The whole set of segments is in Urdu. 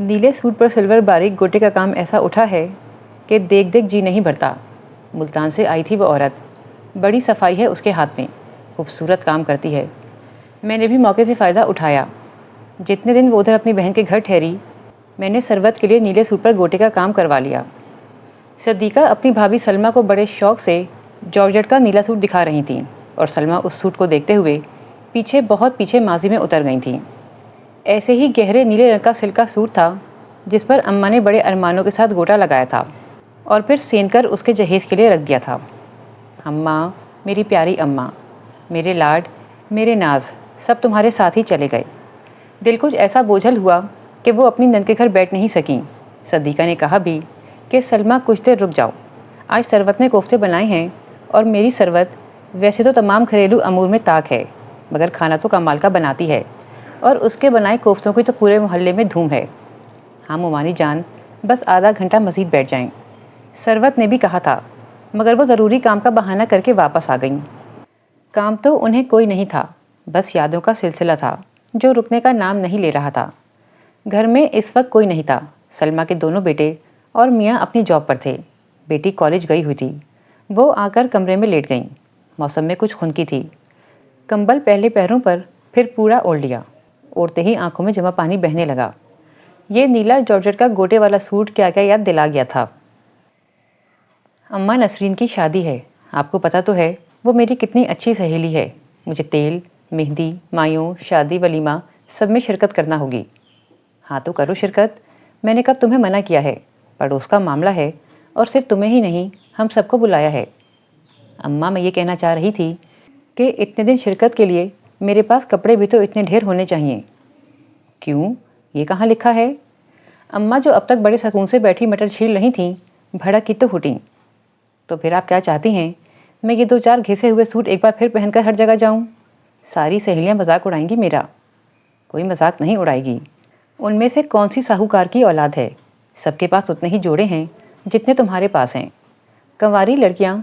نیلے سوٹ پر سلور باریک گوٹے کا کام ایسا اٹھا ہے کہ دیکھ دیکھ جی نہیں بھرتا۔ ملتان سے آئی تھی وہ عورت، بڑی صفائی ہے اس کے ہاتھ میں، خوبصورت کام کرتی ہے۔ میں نے بھی موقع سے فائدہ اٹھایا۔ جتنے دن وہ ادھر اپنی بہن کے گھر ٹھہری، میں نے سروت کے لیے نیلے سوٹ پر گوٹے کا کام کروا لیا۔ صدیقہ اپنی بھابھی سلمہ کو بڑے شوق سے جارجٹ کا نیلا سوٹ دکھا رہی تھیں اور سلمہ اس سوٹ کو دیکھتے ہوئے بہت پیچھے ماضی میں اتر گئی تھیں۔ ایسے ہی گہرے نیلے رنگ کا سلک کا سوٹ تھا جس پر اماں نے بڑے ارمانوں کے ساتھ گوٹا لگایا تھا اور پھر سین کر اس کے جہیز کے لیے رکھ دیا تھا۔ اماں، میری پیاری اماں، میرے لاڈ، میرے ناز، سب تمہارے ساتھ ہی چلے گئے۔ دل کچھ ایسا بوجھل ہوا کہ وہ اپنی نند کے گھر بیٹھ نہیں سکیں۔ صدیقہ نے کہا بھی کہ سلمہ کچھ دیر رک جاؤ، آج سروت نے کوفتے بنائے ہیں اور میری سروت ویسے تو تمام گھریلو امور میں طاق ہے، مگر کھانا تو کمال کا بناتی ہے اور اس کے بنائے کوفتوں کی تو پورے محلے میں دھوم ہے۔ ہاں مومانی جان، بس آدھا گھنٹہ مزید بیٹھ جائیں۔ سروت نے بھی کہا تھا، مگر وہ ضروری کام کا بہانہ کر کے واپس آ گئیں۔ کام تو انہیں کوئی نہیں تھا، بس یادوں کا سلسلہ تھا جو رکنے کا نام نہیں لے رہا تھا۔ گھر میں اس وقت کوئی نہیں تھا۔ سلمہ کے دونوں بیٹے اور میاں اپنی جاب پر تھے۔ بیٹی کالج گئی ہوئی تھی، وہ آ کر کمرے میں لیٹ گئیں۔ موسم میں کچھ خنکی تھی، کمبل پہلے پیروں پر پھر پورا اوڑھ لیا۔ اوڑھتے ہی آنکھوں میں جمع پانی بہنے لگا۔ یہ نیلا جارجٹ کا گوٹے والا سوٹ کیا کیا یاد دلا گیا تھا۔ اماں، نسرین کی شادی ہے، آپ کو پتہ تو ہے وہ میری کتنی اچھی سہیلی ہے۔ مجھے تیل، مہندی، مایوں، شادی ولیمہ سب میں شرکت کرنا ہوگی۔ ہاں تو کرو شرکت، میں نے کب تمہیں منع کیا ہے؟ پڑوس کا معاملہ ہے اور صرف تمہیں ہی نہیں ہم سب کو بلایا ہے۔ اماں، میں یہ کہنا چاہ رہی تھی کہ اتنے دن شرکت کے لیے میرے پاس کپڑے بھی تو اتنے ڈھیر ہونے چاہیے۔ کیوں؟ یہ کہاں لکھا ہے؟ اماں جو اب تک بڑے سکون سے بیٹھی مٹر چھیل رہی تھیں، بھڑک کی تو پھٹیں۔ تو پھر آپ کیا چاہتی ہیں؟ میں یہ 2-4 گھسے ہوئے سوٹ ایک بار پھر پہن کر ہر جگہ جاؤں؟ ساری سہیلیاں مذاق اڑائیں گی میرا۔ کوئی مذاق نہیں اڑائے گی، ان میں سے کون سی ساہوکار کی اولاد ہے؟ سب کے پاس اتنے ہی جوڑے ہیں جتنے تمہارے پاس ہیں۔ کنواری لڑکیاں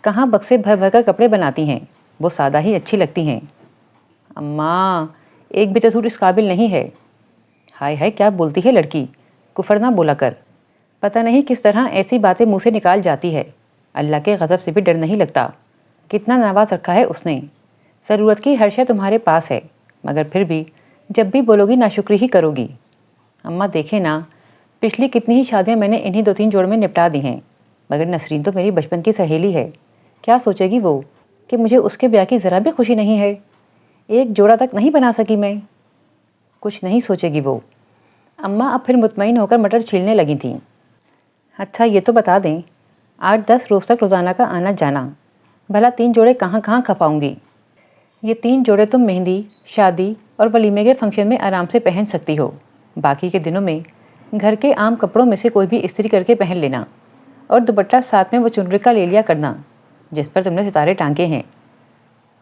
کہاں بکسے بھر بھر کر کپڑے بناتی ہیں، وہ سادہ ہی اچھی لگتی ہیں۔ اماں، ایک بھی تو سوٹ اس قابل نہیں ہے۔ ہائے ہائے، کیا بولتی ہے لڑکی، کفر نہ بولا کر۔ پتہ نہیں کس طرح ایسی باتیں منہ سے نکال جاتی ہے۔ اللہ کے غضب سے بھی ڈر نہیں لگتا۔ کتنا نواز رکھا ہے اس نے۔ ضرورت کی ہر شے تمہارے پاس ہے، مگر پھر بھی جب بھی بولو گی ناشکری ہی کرو گی۔ اماں دیکھیں نا، پچھلی کتنی ہی شادیاں میں نے انہی 2-3 جوڑ میں نپٹا دی ہیں، مگر نسرین تو میری بچپن کی سہیلی ہے۔ کیا سوچے گی وہ کہ مجھے اس کے بیاہ کی ذرا بھی خوشی نہیں ہے؟ ایک جوڑا تک نہیں بنا سکی میں۔ کچھ نہیں سوچے گی وہ۔ اماں اب پھر مطمئن ہو کر مٹر چھیلنے لگی تھیں۔ اچھا یہ تو بتا دیں، 8-10 روز تک روزانہ کا آنا جانا، بھلا 3 جوڑے کہاں کہاں کھپاؤں گی؟ یہ 3 جوڑے تم مہندی، شادی اور ولیمے کے فنکشن میں آرام سے پہن سکتی ہو۔ باقی کے دنوں میں گھر کے عام کپڑوں میں سے کوئی بھی استری کر کے پہن لینا، اور دوپٹہ ساتھ میں وہ چنری کا لے لیا کرنا جس پر تم نے ستارے ٹانکے ہیں۔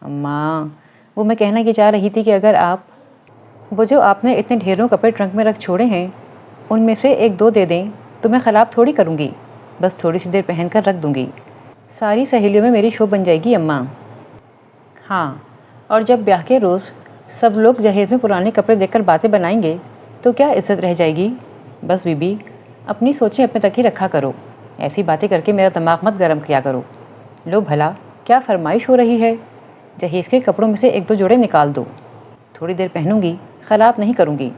اماں، وہ میں کہنا یہ چاہ رہی تھی کہ اگر وہ جو آپ نے اتنے ڈھیروں کپڑے ٹرنک میں رکھ چھوڑے ہیں، ان میں سے 1-2 دے دیں تو میں خراب تھوڑی کروں گی، بس تھوڑی سی دیر پہن کر رکھ دوں گی۔ ساری سہیلیوں میں میری شو بن جائے گی اماں۔ ہاں، اور جب بیاہ کے روز سب لوگ جہیز میں پرانے کپڑے دیکھ کر باتیں بنائیں گے تو کیا عزت رہ جائے گی؟ بس بی بی، اپنی سوچیں اپنے تک ہی رکھا کرو، ایسی باتیں کر کے میرا دماغ مت گرم کیا کرو۔ لو بھلا کیا فرمائش ہو رہی ہے؟ جہیز کے کپڑوں میں سے 1-2 جوڑے نکال دو، تھوڑی دیر پہنوں گی، خراب نہیں کروں گی۔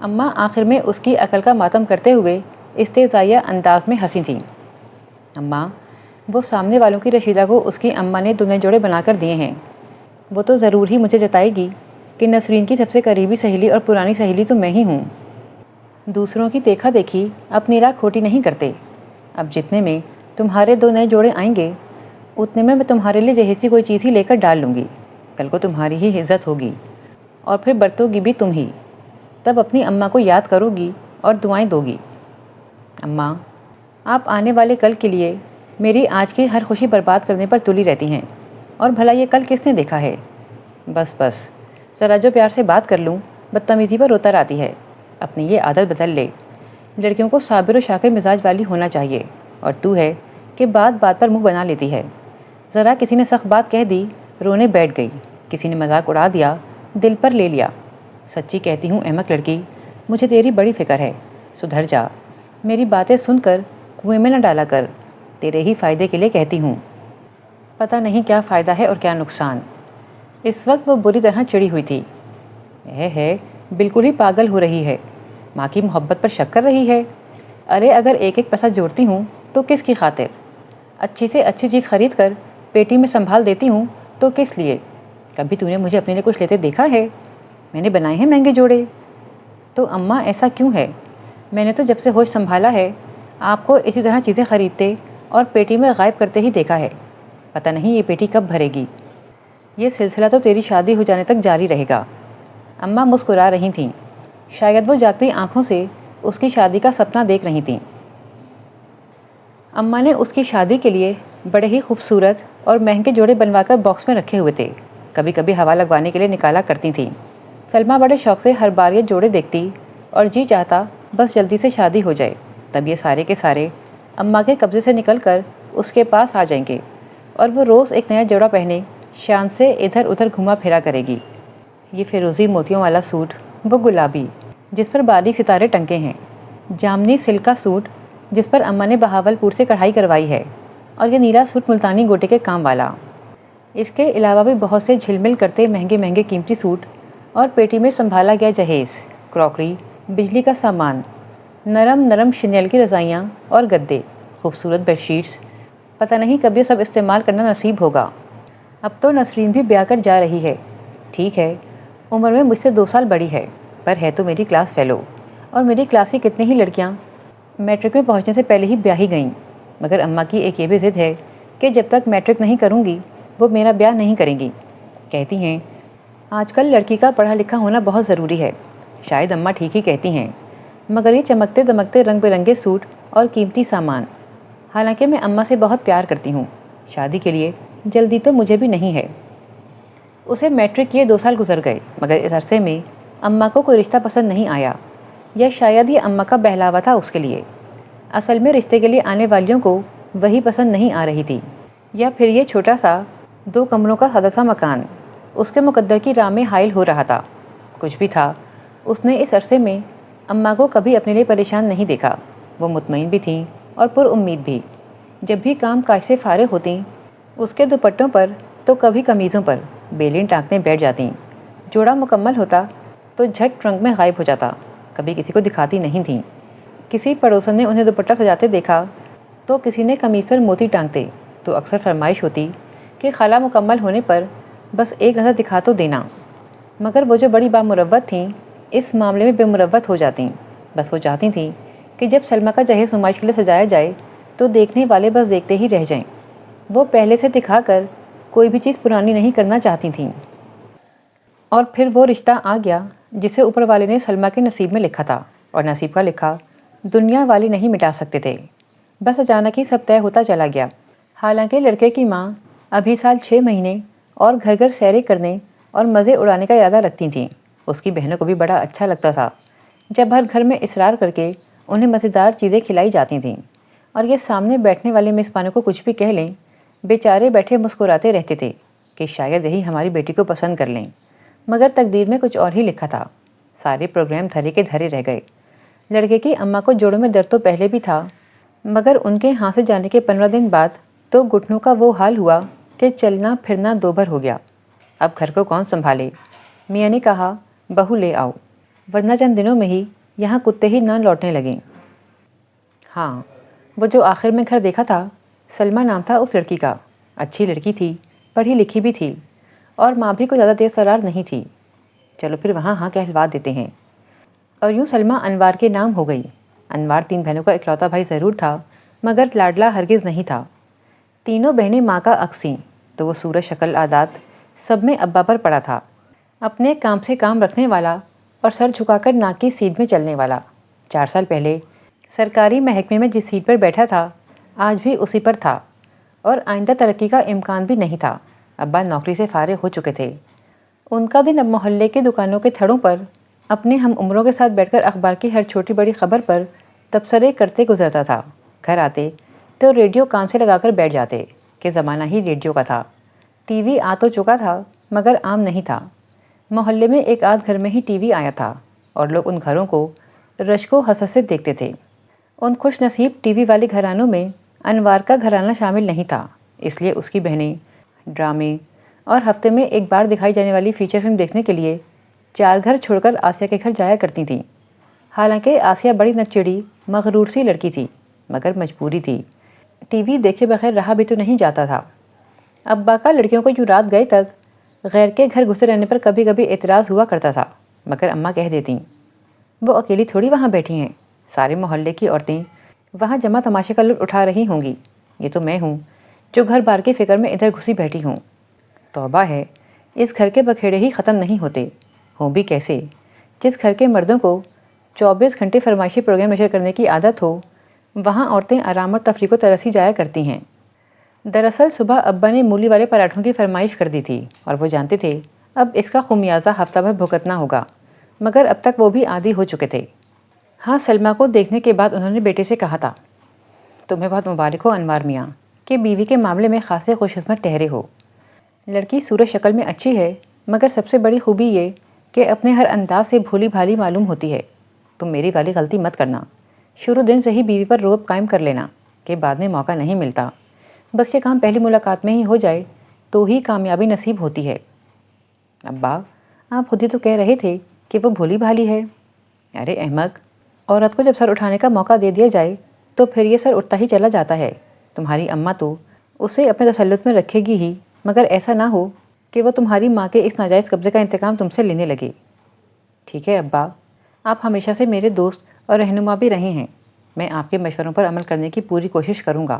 اماں آخر میں اس کی عقل کا ماتم کرتے ہوئے استہزائیہ انداز میں ہنسی تھیں۔ اماں، وہ سامنے والوں کی رشیدہ کو اس کی اماں نے 2 جوڑے بنا کر دیے ہیں، وہ تو ضرور ہی مجھے جتائے گی کہ نسرین کی سب سے قریبی سہیلی اور پرانی سہیلی تو میں ہی ہوں۔ دوسروں کی دیکھا دیکھی اپنی راہ کھوٹی نہیں کرتے۔ اب جتنے میں تمہارے 2 نئے جوڑے آئیں گے، اتنے میں تمہارے لیے جہیز کی کوئی چیز ہی لے کر ڈال لوں گی۔ کل کو تمہاری ہی عزت ہوگی اور پھر برتو گی بھی تم ہی۔ تب اپنی اماں کو یاد کرو گی اور دعائیں دو گی۔ اماں، آپ آنے والے کل کے لیے میری آج کی ہر خوشی برباد کرنے پر تلی رہتی ہیں، اور بھلا یہ کل کس نے دیکھا ہے؟ بس بس، ذرا جو پیار سے بات کر لوں بدتمیزی پر روتر آتی ہے۔ اپنی یہ عادت بدل لے۔ لڑکیوں کو صابر و شاکر مزاج والی ہونا چاہیے، اور تو ہے کہ بات بات پر منہ بنا لیتی ہے۔ ذرا کسی نے سخت بات کہہ دی، رونے بیٹھ گئی، کسی نے مذاق اڑا دیا، دل پر لے لیا۔ سچی کہتی ہوں احمق لڑکی، مجھے تیری بڑی فکر ہے۔ سدھر جا، میری باتیں سن کر کنویں میں نہ ڈالا کر، تیرے ہی فائدے کے لیے کہتی ہوں۔ پتہ نہیں کیا فائدہ ہے اور کیا نقصان۔ اس وقت وہ بری طرح چڑی ہوئی تھی۔ ہے بالکل ہی پاگل ہو رہی ہے، ماں کی محبت پر شک کر رہی ہے۔ ارے اگر ایک ایک پیسہ جوڑتی ہوں تو کس کی خاطر؟ اچھی سے اچھی چیز خرید کر پیٹی میں سنبھال دیتی ہوں تو کس لیے؟ کبھی تو نے مجھے اپنے لیے کچھ لیتے دیکھا ہے؟ میں نے بنائے ہیں مہنگے جوڑے۔ تو اماں ایسا کیوں ہے؟ میں نے تو جب سے ہوش سنبھالا ہے آپ کو اسی طرح چیزیں خریدتے اور پیٹی میں غائب کرتے ہی دیکھا ہے۔ پتہ نہیں یہ پیٹی کب بھرے گی۔ یہ سلسلہ تو تیری شادی ہو جانے تک جاری رہے گا۔ اماں مسکرا رہی تھیں، شاید وہ جاگتی آنکھوں سے اس کی شادی کا سپنا دیکھ رہی تھیں۔ اماں نے اس کی شادی کے لیے بڑے ہی خوبصورت اور مہنگے جوڑے بنوا کر باکس میں رکھے ہوئے تھے، کبھی کبھی ہوا لگوانے کے لیے نکالا کرتی تھیں۔ سلمیٰ بڑے شوق سے ہر بار یہ جوڑے دیکھتی اور جی چاہتا بس جلدی سے شادی ہو جائے، تب یہ سارے کے سارے اماں کے قبضے سے نکل کر اس کے پاس آ جائیں گے اور وہ روز ایک نیا جوڑا پہنے شان سے ادھر ادھر گھما پھرا کرے گی۔ یہ فیروزی موتیوں والا سوٹ، وہ گلابی جس پر باریک ستارے ٹنگے ہیں، جامنی سلک کا سوٹ جس پر اماں نے بہاول پور سے کڑھائی کروائی ہے، اور یہ نیلا سوٹ ملتانی گوٹے کے کام والا۔ اس کے علاوہ بھی بہت سے جھلمل کرتے مہنگے مہنگے قیمتی سوٹ اور پیٹی میں سنبھالا گیا جہیز، کراکری، بجلی کا سامان، نرم نرم شنیل کی رضائیاں اور گدے، خوبصورت بیڈ شیٹس۔ پتہ نہیں کب یہ سب استعمال کرنا نصیب ہوگا۔ اب تو نسرین بھی بیاہ کر جا رہی ہے۔ ٹھیک ہے، عمر میں مجھ سے 2 سال بڑی ہے، پر ہے تو میری کلاس فیلو، اور میری کلاس کی کتنی ہی لڑکیاں میٹرک میں پہنچنے سے پہلے ہی بیاہی گئیں۔ مگر اماں کی ایک یہ بھی ضد ہے کہ جب تک میٹرک نہیں کروں گی وہ میرا بیاہ نہیں کریں گی۔ کہتی ہیں آج کل لڑکی کا پڑھا لکھا ہونا بہت ضروری ہے۔ شاید اماں ٹھیک ہی کہتی ہیں، مگر یہ چمکتے دمکتے رنگ برنگے سوٹ اور قیمتی سامان، حالانکہ میں اماں سے بہت پیار کرتی ہوں، شادی کے لیے جلدی تو مجھے بھی نہیں ہے۔ اسے میٹرک کیے 2 سال گزر گئے، مگر اس عرصے میں اماں کو کوئی رشتہ پسند نہیں آیا، یا شاید یہ اماں کا بہلاوا تھا اس کے لیے۔ اصل میں رشتے کے لیے آنے والیوں کو وہی پسند نہیں آ رہی تھی، یا پھر یہ چھوٹا سا 2 کمروں کا سادہ سا مکان اس کے مقدر کی راہ میں حائل ہو رہا تھا۔ کچھ بھی تھا، اس نے اس عرصے میں اماں کو کبھی اپنے لیے پریشان نہیں دیکھا۔ وہ مطمئن بھی تھیں اور پر امید بھی۔ جب بھی کام کاج سے فارغ ہوتیں اس کے دوپٹوں پر تو کبھی قمیضوں پر بیلین ٹانکنے بیٹھ جاتیں۔ جوڑا مکمل ہوتا تو جھٹ ٹرنک میں غائب ہو جاتا، کبھی کسی کو دکھاتی نہیں تھیں۔ کسی پڑوسن نے انہیں دوپٹہ سجاتے دیکھا تو کسی نے قمیض پر موتی ٹانگتے تو اکثر فرمائش ہوتی کہ خالہ مکمل ہونے پر بس ایک نظر دکھا تو دینا۔ مگر وہ جو بڑی بامروت تھیں اس معاملے میں بے مروت ہو جاتیں۔ بس وہ چاہتی تھیں کہ جب سلمیٰ کا جہیز نمائش کے لیے سجایا جائے تو دیکھنے والے بس دیکھتے ہی رہ جائیں۔ وہ پہلے سے دکھا کر کوئی بھی چیز پرانی نہیں کرنا چاہتی تھیں۔ اور پھر وہ رشتہ آ گیا جسے اوپر والے نے سلمیٰ کے نصیب میں لکھا تھا، اور نصیب کا لکھا دنیا والے نہیں مٹا سکتے تھے۔ بس اچانک ہی سب طے ہوتا چلا گیا۔ حالانکہ لڑکے کی ماں ابھی سال 6 مہینے اور گھر گھر سیریں کرنے اور مزے اڑانے کا ارادہ رکھتی تھیں۔ اس کی بہنوں کو بھی بڑا اچھا لگتا تھا جب ہر گھر میں اصرار کر کے انہیں مزیدار چیزیں کھلائی جاتی تھیں، اور یہ سامنے بیٹھنے والے میزبانوں کو کچھ بھی کہہ لیں، بیچارے بیٹھے مسکراتے رہتے تھے کہ شاید یہی ہماری بیٹی کو پسند کر لیں۔ مگر تقدیر میں کچھ اور ہی لکھا تھا۔ سارے پروگرام دھرے کے دھرے رہ گئے۔ لڑکے کی اماں کو جوڑوں میں درد تو پہلے بھی تھا، مگر ان کے ہاں سے جانے کے 15 دن بعد تو گھٹنوں کا وہ حال ہوا کہ چلنا پھرنا دوبھر ہو گیا۔ اب گھر کو کون سنبھالے؟ میاں نے کہا بہو لے آؤ، ورنہ چند دنوں میں ہی یہاں کتے ہی نہ لوٹنے لگیں۔ ہاں، وہ جو آخر میں گھر دیکھا تھا، سلمیٰ نام تھا اس لڑکی کا۔ اچھی لڑکی تھی، پڑھی لکھی بھی تھی، اور ماں بھی کوئی زیادہ تیز ترار نہیں تھی۔ چلو پھر وہاں ہاں کہلوا دیتے ہیں۔ اور یوں سلمیٰ انوار کے نام ہو گئی۔ انوار 3 بہنوں کا اکلوتا بھائی ضرور تھا، مگر لاڈلا ہرگز نہیں تھا۔ تینوں بہنیں ماں کا عکس تھیں، تو وہ صورت شکل عادات سب میں ابا پر پڑا تھا، اپنے کام سے کام رکھنے والا اور سر جھکا کر ناک کی سیدھ میں چلنے والا۔ 4 سال پہلے سرکاری محکمے میں جس سیٹ پر بیٹھا تھا آج بھی اسی پر تھا، اور آئندہ ترقی کا امکان بھی نہیں تھا۔ ابا نوکری سے فارغ ہو چکے تھے۔ ان کا دن اب محلے کی دکانوں کے تھڑوں پر اپنے ہم عمروں کے ساتھ بیٹھ کر اخبار کی ہر چھوٹی بڑی خبر پر تبصرے کرتے گزرتا تھا۔ گھر آتے تو ریڈیو کان سے لگا کر بیٹھ جاتے کہ زمانہ ہی ریڈیو کا تھا۔ ٹی وی آ تو چکا تھا مگر عام نہیں تھا۔ محلے میں ایک آدھ گھر میں ہی ٹی وی آیا تھا، اور لوگ ان گھروں کو رشک و حسد سے دیکھتے تھے۔ ان خوش نصیب ٹی وی والے گھرانوں میں انوار کا گھرانہ شامل نہیں تھا، اس لیے اس کی بہنیں ڈرامے اور ہفتے میں ایک بار دکھائی جانے والی فیچر فلم دیکھنے کے لیے 4 گھر چھوڑ کر آسیہ کے گھر جایا کرتی تھیں۔ حالانکہ آسیہ بڑی نکچڑی مغرور سی لڑکی تھی، مگر مجبوری تھی، ٹی وی دیکھے بغیر رہا بھی تو نہیں جاتا تھا۔ ابا کا لڑکیوں کو یوں رات گئے تک غیر کے گھر گھسے رہنے پر کبھی کبھی اعتراض ہوا کرتا تھا، مگر اماں کہہ دیتیں وہ اکیلی تھوڑی وہاں بیٹھی ہیں، سارے محلے کی عورتیں وہاں جمع تماشے کا لطف اٹھا رہی ہوں گی، یہ تو میں ہوں جو گھر بار کی فکر میں ادھر گھسی بیٹھی ہوں۔ توبہ ہے، اس گھر کے بکھیڑے ہی ختم نہیں ہوتے، ہوں بھی کیسے؟ جس گھر کے مردوں کو 24 گھنٹے فرمائشی پروگرام نشر کرنے کی عادت ہو، وہاں عورتیں آرام اور تفریح کو ترسی جایا کرتی ہیں۔ دراصل صبح ابا نے مولی والے پراٹھوں کی فرمائش کر دی تھی اور وہ جانتے تھے اب اس کا خمیازہ ہفتہ بھر بھگتنا ہوگا، مگر اب تک وہ بھی عادی ہو چکے تھے۔ ہاں، سلمیٰ کو دیکھنے کے بعد انہوں نے بیٹے سے کہا تھا، تمہیں بہت مبارک ہو انوار میاں کہ بیوی کے معاملے میں خاصے خوش قسمت ٹھہرے ہو۔ لڑکی صورت شکل میں اچھی ہے، مگر سب سے بڑی خوبی یہ کہ اپنے ہر انداز سے بھولی بھالی معلوم ہوتی ہے۔ تم میری والی غلطی مت کرنا، شروع دن سے ہی بیوی پر رعب قائم کر لینا کہ بعد میں موقع نہیں ملتا، بس یہ کام پہلی ملاقات میں ہی ہو جائے تو ہی کامیابی نصیب ہوتی ہے۔ ابا، آپ خود ہی تو کہہ رہے تھے کہ وہ بھولی بھالی ہے۔ ارے احمق، عورت کو جب سر اٹھانے کا موقع دے دیا جائے تو پھر یہ سر اٹھتا ہی چلا جاتا ہے۔ تمہاری اماں تو اسے اپنے تسلط میں رکھے گی ہی، مگر ایسا نہ ہو کہ وہ تمہاری ماں کے اس ناجائز قبضے کا انتقام تم سے لینے لگے۔ ٹھیک ہے ابا، آپ ہمیشہ سے میرے دوست اور رہنما بھی رہے ہیں، میں آپ کے مشوروں پر عمل کرنے کی پوری کوشش کروں گا۔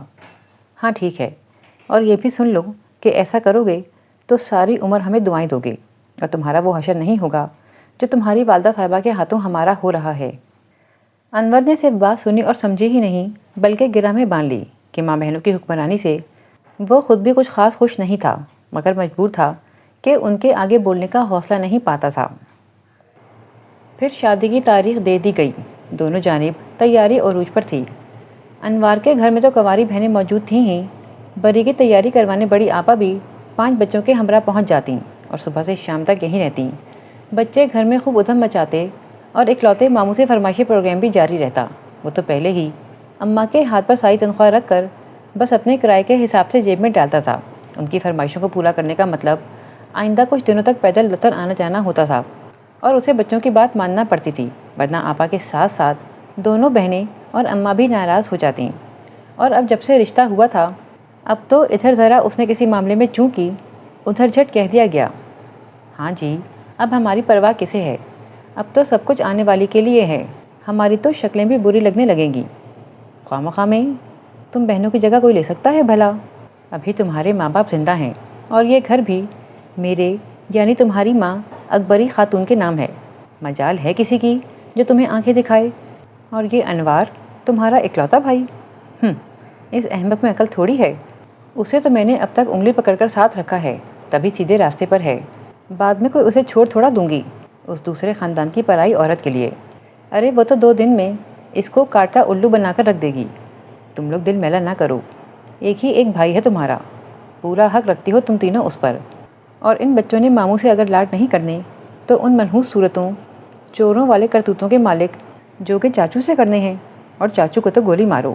ہاں ٹھیک ہے، اور یہ بھی سن لو کہ ایسا کرو گے تو ساری عمر ہمیں دعائیں دو گے اور تمہارا وہ حشر نہیں ہوگا جو تمہاری والدہ صاحبہ کے ہاتھوں ہمارا ہو رہا ہے۔ انور نے صرف بات سنی اور سمجھی ہی نہیں بلکہ گرہ میں باندھ لی کہ ماں بہنوں کی حکمرانی سے وہ خود بھی کچھ خاص خوش نہیں تھا، مگر مجبور تھا کہ ان کے آگے بولنے کا حوصلہ نہیں پاتا تھا۔ پھر شادی کی تاریخ دے دی گئی، دونوں جانب تیاری عروج پر تھی۔ انوار کے گھر میں تو کنواری بہنیں موجود تھیں ہی، بری کی تیاری کروانے بڑی آپا بھی 5 بچوں کے ہمراہ پہنچ جاتیں اور صبح سے شام تک یہیں رہتیں۔ بچے گھر میں خوب ادھم مچاتے اور اکلوتے ماموں سے فرمائشی پروگرام بھی جاری رہتا۔ وہ تو پہلے ہی اماں کے ہاتھ پر ساری تنخواہ رکھ کر بس اپنے کرائے کے حساب سے جیب میں ڈالتا تھا۔ ان کی فرمائشوں کو پورا کرنے کا مطلب آئندہ کچھ دنوں تک پیدل دفتر آنا جانا ہوتا تھا اور اسے بچوں کی بات ماننا پڑتی تھی، ورنہ آپا کے ساتھ ساتھ دونوں بہنیں اور اماں بھی ناراض ہو جاتیں۔ اور اب جب سے رشتہ ہوا تھا، اب تو ادھر ذرا اس نے کسی معاملے میں چوں کی، ادھر جھٹ کہہ دیا گیا، ہاں جی اب ہماری پرواہ کسے ہے، اب تو سب کچھ آنے والی کے لیے ہے، ہماری تو شکلیں بھی بری لگنے لگیں گی۔ خواہ میں تم بہنوں کی جگہ کوئی لے سکتا ہے بھلا؟ ابھی تمہارے ماں باپ زندہ ہیں اور یہ گھر بھی میرے یعنی تمہاری ماں اکبری خاتون کے نام ہے، مجال ہے کسی کی جو تمہیں آنکھیں دکھائے؟ اور یہ انوار تمہارا اکلوتا بھائی، اس احمق میں عقل تھوڑی ہے، اسے تو میں نے اب تک انگلی پکڑ کر ساتھ رکھا ہے، تبھی سیدھے راستے پر ہے، بعد میں کوئی اسے چھوڑ تھوڑا دوں گی اس دوسرے خاندان کی پرائی عورت کے لیے۔ ارے وہ تو 2 دن میں اس کو کاٹ کا الو بنا کر رکھ دے گی۔ تم لوگ دل میلا نہ کرو، ایک ہی ایک بھائی ہے تمہارا، پورا حق رکھتی ہو تم تینوں اس پر۔ اور ان بچوں نے ماموں سے اگر لاڈ نہیں کرنے تو ان منحوس صورتوں، چوروں والے کرتوتوں کے مالک جو کہ چاچو سے کرنے ہیں، اور چاچو کو تو گولی مارو۔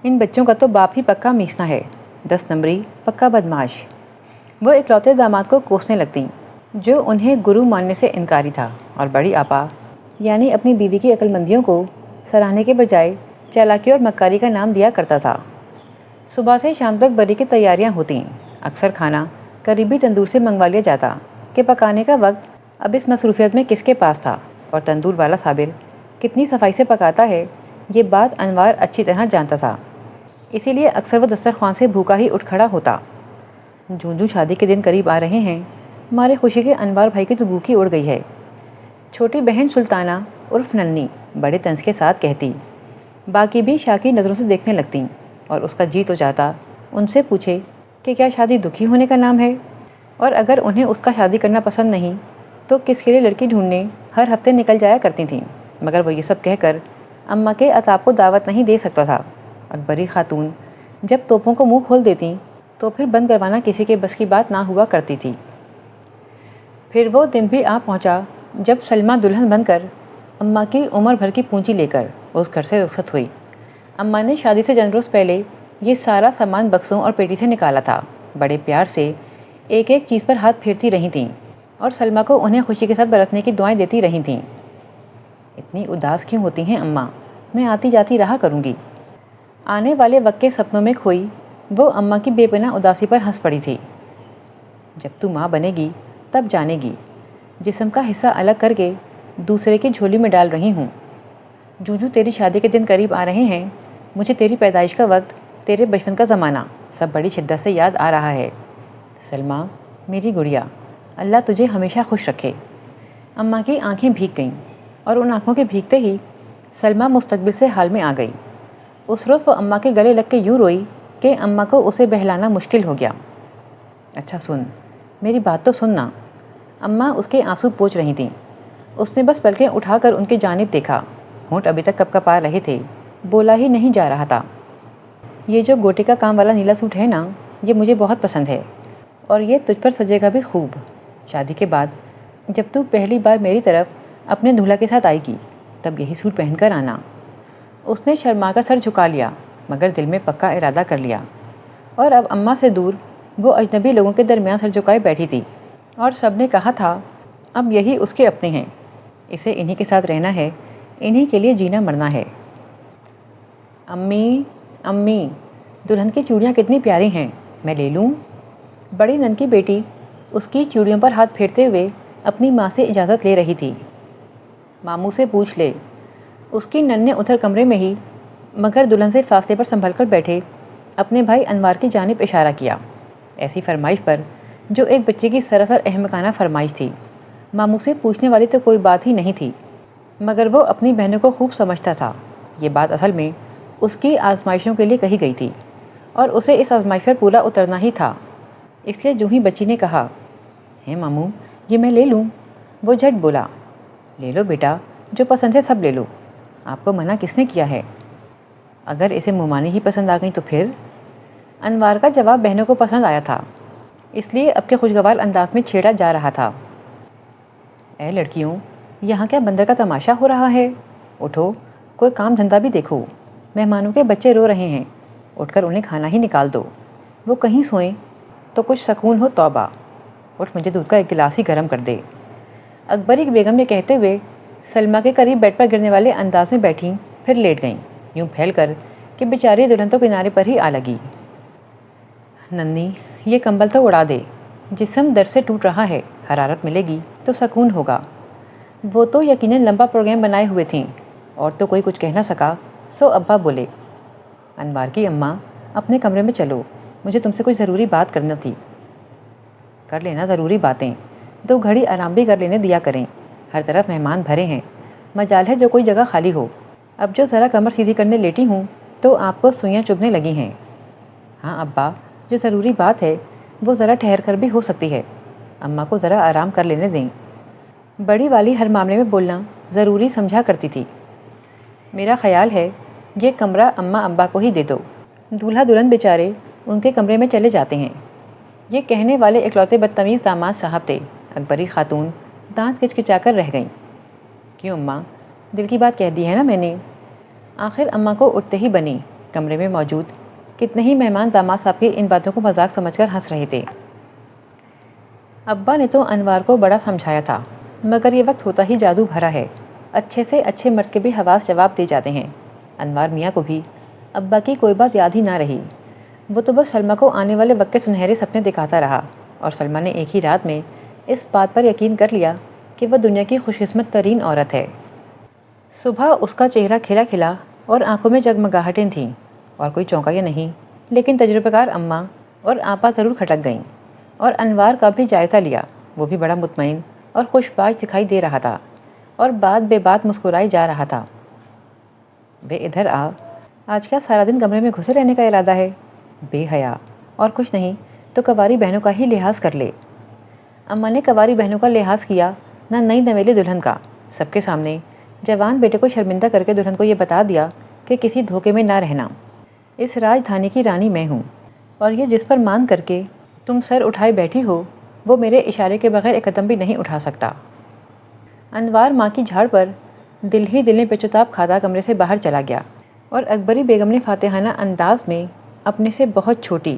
ان بچوں کا تو باپ ہی پکا میسنا ہے، 10 نمبری پکا بدماش۔ وہ اکلوتے داماد کو کوسنے لگتیں جو انہیں گرو ماننے سے انکاری تھا، اور بڑی آپا یعنی اپنی بیوی کی عقل مندیوں کو سراہنے کے بجائے چالاکی اور مکاری کا نام دیا کرتا تھا۔ صبح سے شام تک بری کی تیاریاں ہوتیں، اکثر کھانا قریبی تندور سے منگوا لیا جاتا کہ پکانے کا وقت اب اس مصروفیت میں کس کے پاس تھا، اور تندور والا صابر کتنی صفائی سے پکاتا ہے یہ بات انوار اچھی طرح جانتا تھا، اسی لیے اکثر وہ دسترخوان سے بھوکا ہی اٹھ کھڑا ہوتا۔ جوں شادی کے دن قریب آ رہے ہیں، ہمارے خوشی کے انوار بھائی کی تو بھوکی اڑ گئی ہے۔ چھوٹی بہن سلطانہ عرف ننھی بڑے طنز کے ساتھ کہتی، باقی بھی شاکی نظروں سے دیکھنے لگتیں، اور اس کا جی تو چاہتا ان سے پوچھے کہ کیا شادی دکھی ہونے کا نام ہے، اور اگر انہیں اس کا شادی کرنا پسند نہیں تو کس کے لیے لڑکی ڈھونڈنے ہر ہفتے نکل جایا کرتی تھیں، مگر وہ یہ سب کہہ کر اماں کے عطاب کو دعوت نہیں دے سکتا تھا۔ اکبری خاتون جب توپوں کو منہ کھول دیتی تو پھر بند کروانا کسی کے بس کی بات نہ ہوا کرتی تھی۔ پھر وہ دن بھی آ پہنچا جب سلمیٰ دلہن بن کر اماں کی عمر بھر کی پونجی لے کر اس گھر سے رخصت ہوئی۔ اماں نے شادی سے چند روز پہلے یہ سارا سامان بکسوں اور پیٹی سے نکالا تھا۔ بڑے پیار سے ایک ایک چیز پر ہاتھ پھیرتی رہی تھیں اور سلمیٰ کو انہیں خوشی کے ساتھ برتنے کی دعائیں دیتی رہی تھیں۔ اتنی اداس کیوں ہوتی ہیں اماں؟ میں آتی جاتی رہا کروں گی۔ آنے والے وقت کے سپنوں میں کھوئی وہ اماں کی بے پناہ اداسی پر ہنس پڑی تھی۔ جب تو ماں بنے گی تب جانے گی، جسم کا حصہ الگ کر کے دوسرے کی جھولی میں ڈال رہی ہوں۔ جوں تیری شادی کے دن قریب آ رہے ہیں، مجھے تیری پیدائش کا وقت، تیرے بچپن کا زمانہ سب بڑی شدت سے یاد آ رہا ہے۔ سلمیٰ میری گڑیا، اللہ تجھے ہمیشہ خوش رکھے۔ اماں کی آنکھیں بھیگ گئیں اور ان آنکھوں کے بھیگتے ہی سلمیٰ مستقبل سے حال میں آ گئی۔ اس روز وہ اماں کے گلے لگ کے یوں روئی کہ اماں کو اسے بہلانا مشکل ہو گیا۔ اچھا سن، میری بات تو سننا۔ اماں اس کے آنسو پوچھ رہی تھیں۔ اس نے بس پلکیں اٹھا کر ان کی جانب دیکھا۔ ہونٹ ابھی تک کپکپا رہے تھے، بولا ہی نہیں جا رہا تھا۔ یہ جو گوٹے کا کام والا نیلا سوٹ ہے نا، یہ مجھے بہت پسند ہے اور یہ تجھ پر سجے گا بھی خوب۔ شادی کے بعد جب تو پہلی بار میری طرف اپنے دولہا کے ساتھ آئے گی تب یہی سوٹ پہن کر آنا۔ اس نے شرما کر سر جھکا لیا مگر دل میں پکا ارادہ کر لیا، اور اب اماں سے دور وہ اجنبی لوگوں کے درمیان سر جھکائے بیٹھی تھی اور سب نے کہا تھا اب یہی اس کے اپنے ہیں، اسے انہی کے ساتھ رہنا ہے، انہی کے لیے جینا مرنا ہے۔ امی امی، دلہن کی چوڑیاں کتنی پیاری ہیں، میں لے لوں؟ بڑی نن کی بیٹی اس کی چوڑیوں پر ہاتھ پھیرتے ہوئے اپنی ماں سے اجازت لے رہی تھی۔ ماموں سے پوچھ لے۔ اس کی نن نے ادھر کمرے میں ہی مگر دلہن سے فاصلے پر سنبھل کر بیٹھے اپنے بھائی انوار کی جانب اشارہ کیا۔ ایسی فرمائش پر جو ایک بچے کی سراسر احمقانہ فرمائش تھی، ماموں سے پوچھنے والی تو کوئی بات ہی نہیں تھی، مگر وہ اپنی بہنوں کو خوب سمجھتا تھا۔ یہ بات اصل میں اس کی آزمائشوں کے لیے کہی گئی تھی اور اسے اس آزمائش پر پورا اترنا ہی تھا۔ اس لیے جو ہی بچی نے کہا ہے ماموں یہ میں لے لوں، وہ جھٹ بولا لے لو بیٹا، جو پسند ہے سب لے لو، آپ کو منع کس نے کیا ہے؟ اگر اسے مومانی ہی پسند آ گئی تو پھر؟ انوار کا جواب بہنوں کو پسند آیا تھا، اس لیے اب کے خوشگوار انداز میں چھیڑا جا رہا تھا۔ اے لڑکیوں، یہاں کیا بندر کا تماشا ہو رہا ہے؟ اٹھو، کوئی کام دھندہ بھی دیکھو، مہمانوں کے بچے رو رہے ہیں، اٹھ کر انہیں کھانا ہی نکال دو، وہ کہیں سوئیں تو کچھ سکون ہو۔ توبہ، اٹھ مجھے دودھ کا ایک گلاس ہی گرم کر دے۔ اکبری بیگم نے کہتے ہوئے سلمیٰ کے قریب بیڈ پر گرنے والے انداز میں بیٹھیں، پھر لیٹ گئیں یوں پھیل کر کہ بیچاری دلہن تو کنارے پر ہی آ لگی۔ ننھی، یہ کمبل تو اڑا دے، جسم درد سے ٹوٹ رہا ہے، حرارت ملے گی تو سکون ہوگا۔ وہ تو یقیناً لمبا پروگرام بنائے ہوئے تھیں اور تو کوئی کچھ کہہ نہ سکا، سو ابا بولے انوار کی اماں اپنے کمرے میں چلو، مجھے تم سے کوئی ضروری بات کرنا تھی۔ کر لینا ضروری باتیں، 2 گھڑی آرام بھی کر لینے دیا کریں، ہر طرف مہمان بھرے ہیں، مجال ہے جو کوئی جگہ خالی ہو۔ اب جو ذرا کمر سیدھی کرنے لیٹی ہوں تو آپ کو سوئیاں چبھنے لگی ہیں۔ ہاں ابا، جو ضروری بات ہے وہ ذرا ٹھہر کر بھی ہو سکتی ہے، اماں کو ذرا آرام کر لینے دیں۔ بڑی والی ہر معاملے میں بولنا ضروری سمجھا کرتی تھی۔ میرا خیال ہے یہ کمرہ اماں ابا کو ہی دے دو، دولہا دلہن بیچارے ان کے کمرے میں چلے جاتے ہیں۔ یہ کہنے والے اکلوتے بدتمیز داماد صاحب تھے۔ اکبری خاتون دانت کچکچا کر رہ گئیں۔ کیوں اماں، دل کی بات کہہ دی ہے نا میں نے۔ آخر اماں کو اٹھتے ہی بنی۔ کمرے میں موجود کتنے ہی مہمان داماد صاحب کی ان باتوں کو مذاق سمجھ کر ہنس رہے تھے۔ ابا نے تو انوار کو بڑا سمجھایا تھا مگر یہ وقت ہوتا ہی جادو بھرا ہے، اچھے سے اچھے مرد کے بھی حواس جواب دے جاتے ہیں۔ انوار میاں کو بھی ابا کی کوئی بات یاد ہی نہ رہی، وہ تو بس سلمیٰ کو آنے والے وقت کے سنہرے سپنے دکھاتا رہا اور سلمیٰ نے ایک ہی رات میں اس بات پر یقین کر لیا کہ وہ دنیا کی خوش قسمت ترین عورت ہے۔ صبح اس کا چہرہ کھلا کھلا اور آنکھوں میں جگمگاہٹیں تھیں اور کوئی چونکا یا نہیں، لیکن تجربہ کار اماں اور آپا ضرور کھٹک گئیں اور انوار کا بھی جائزہ لیا۔ وہ بھی بڑا مطمئن اور خوش باش دکھائی دے رہا تھا اور بات بے بات مسکرائی جا رہا تھا۔ بے ادھر آ، آج کیا سارا دن کمرے میں گھسے رہنے کا ارادہ ہے؟ بے حیا، اور کچھ نہیں تو کنواری بہنوں کا ہی لحاظ کر لے۔ اماں نے کنواری بہنوں کا لحاظ کیا نہ نئی نویلی دلہن کا۔ سب کے سامنے جوان بیٹے کو شرمندہ کر کے دلہن کو یہ بتا دیا کہ کسی دھوکے میں نہ رہنا، اس راجدھانی کی رانی میں ہوں اور یہ جس پر مان کر کے تم سر اٹھائے بیٹھی ہو وہ میرے اشارے کے بغیر ایک قدم بھی نہیں اٹھا سکتا۔ انوار ماں کی جھاڑ پر دل ہی دل میں پیچوتاب کھاتا کمرے سے باہر چلا گیا اور اکبری بیگم نے فاتحانہ انداز میں اپنے سے بہت چھوٹی،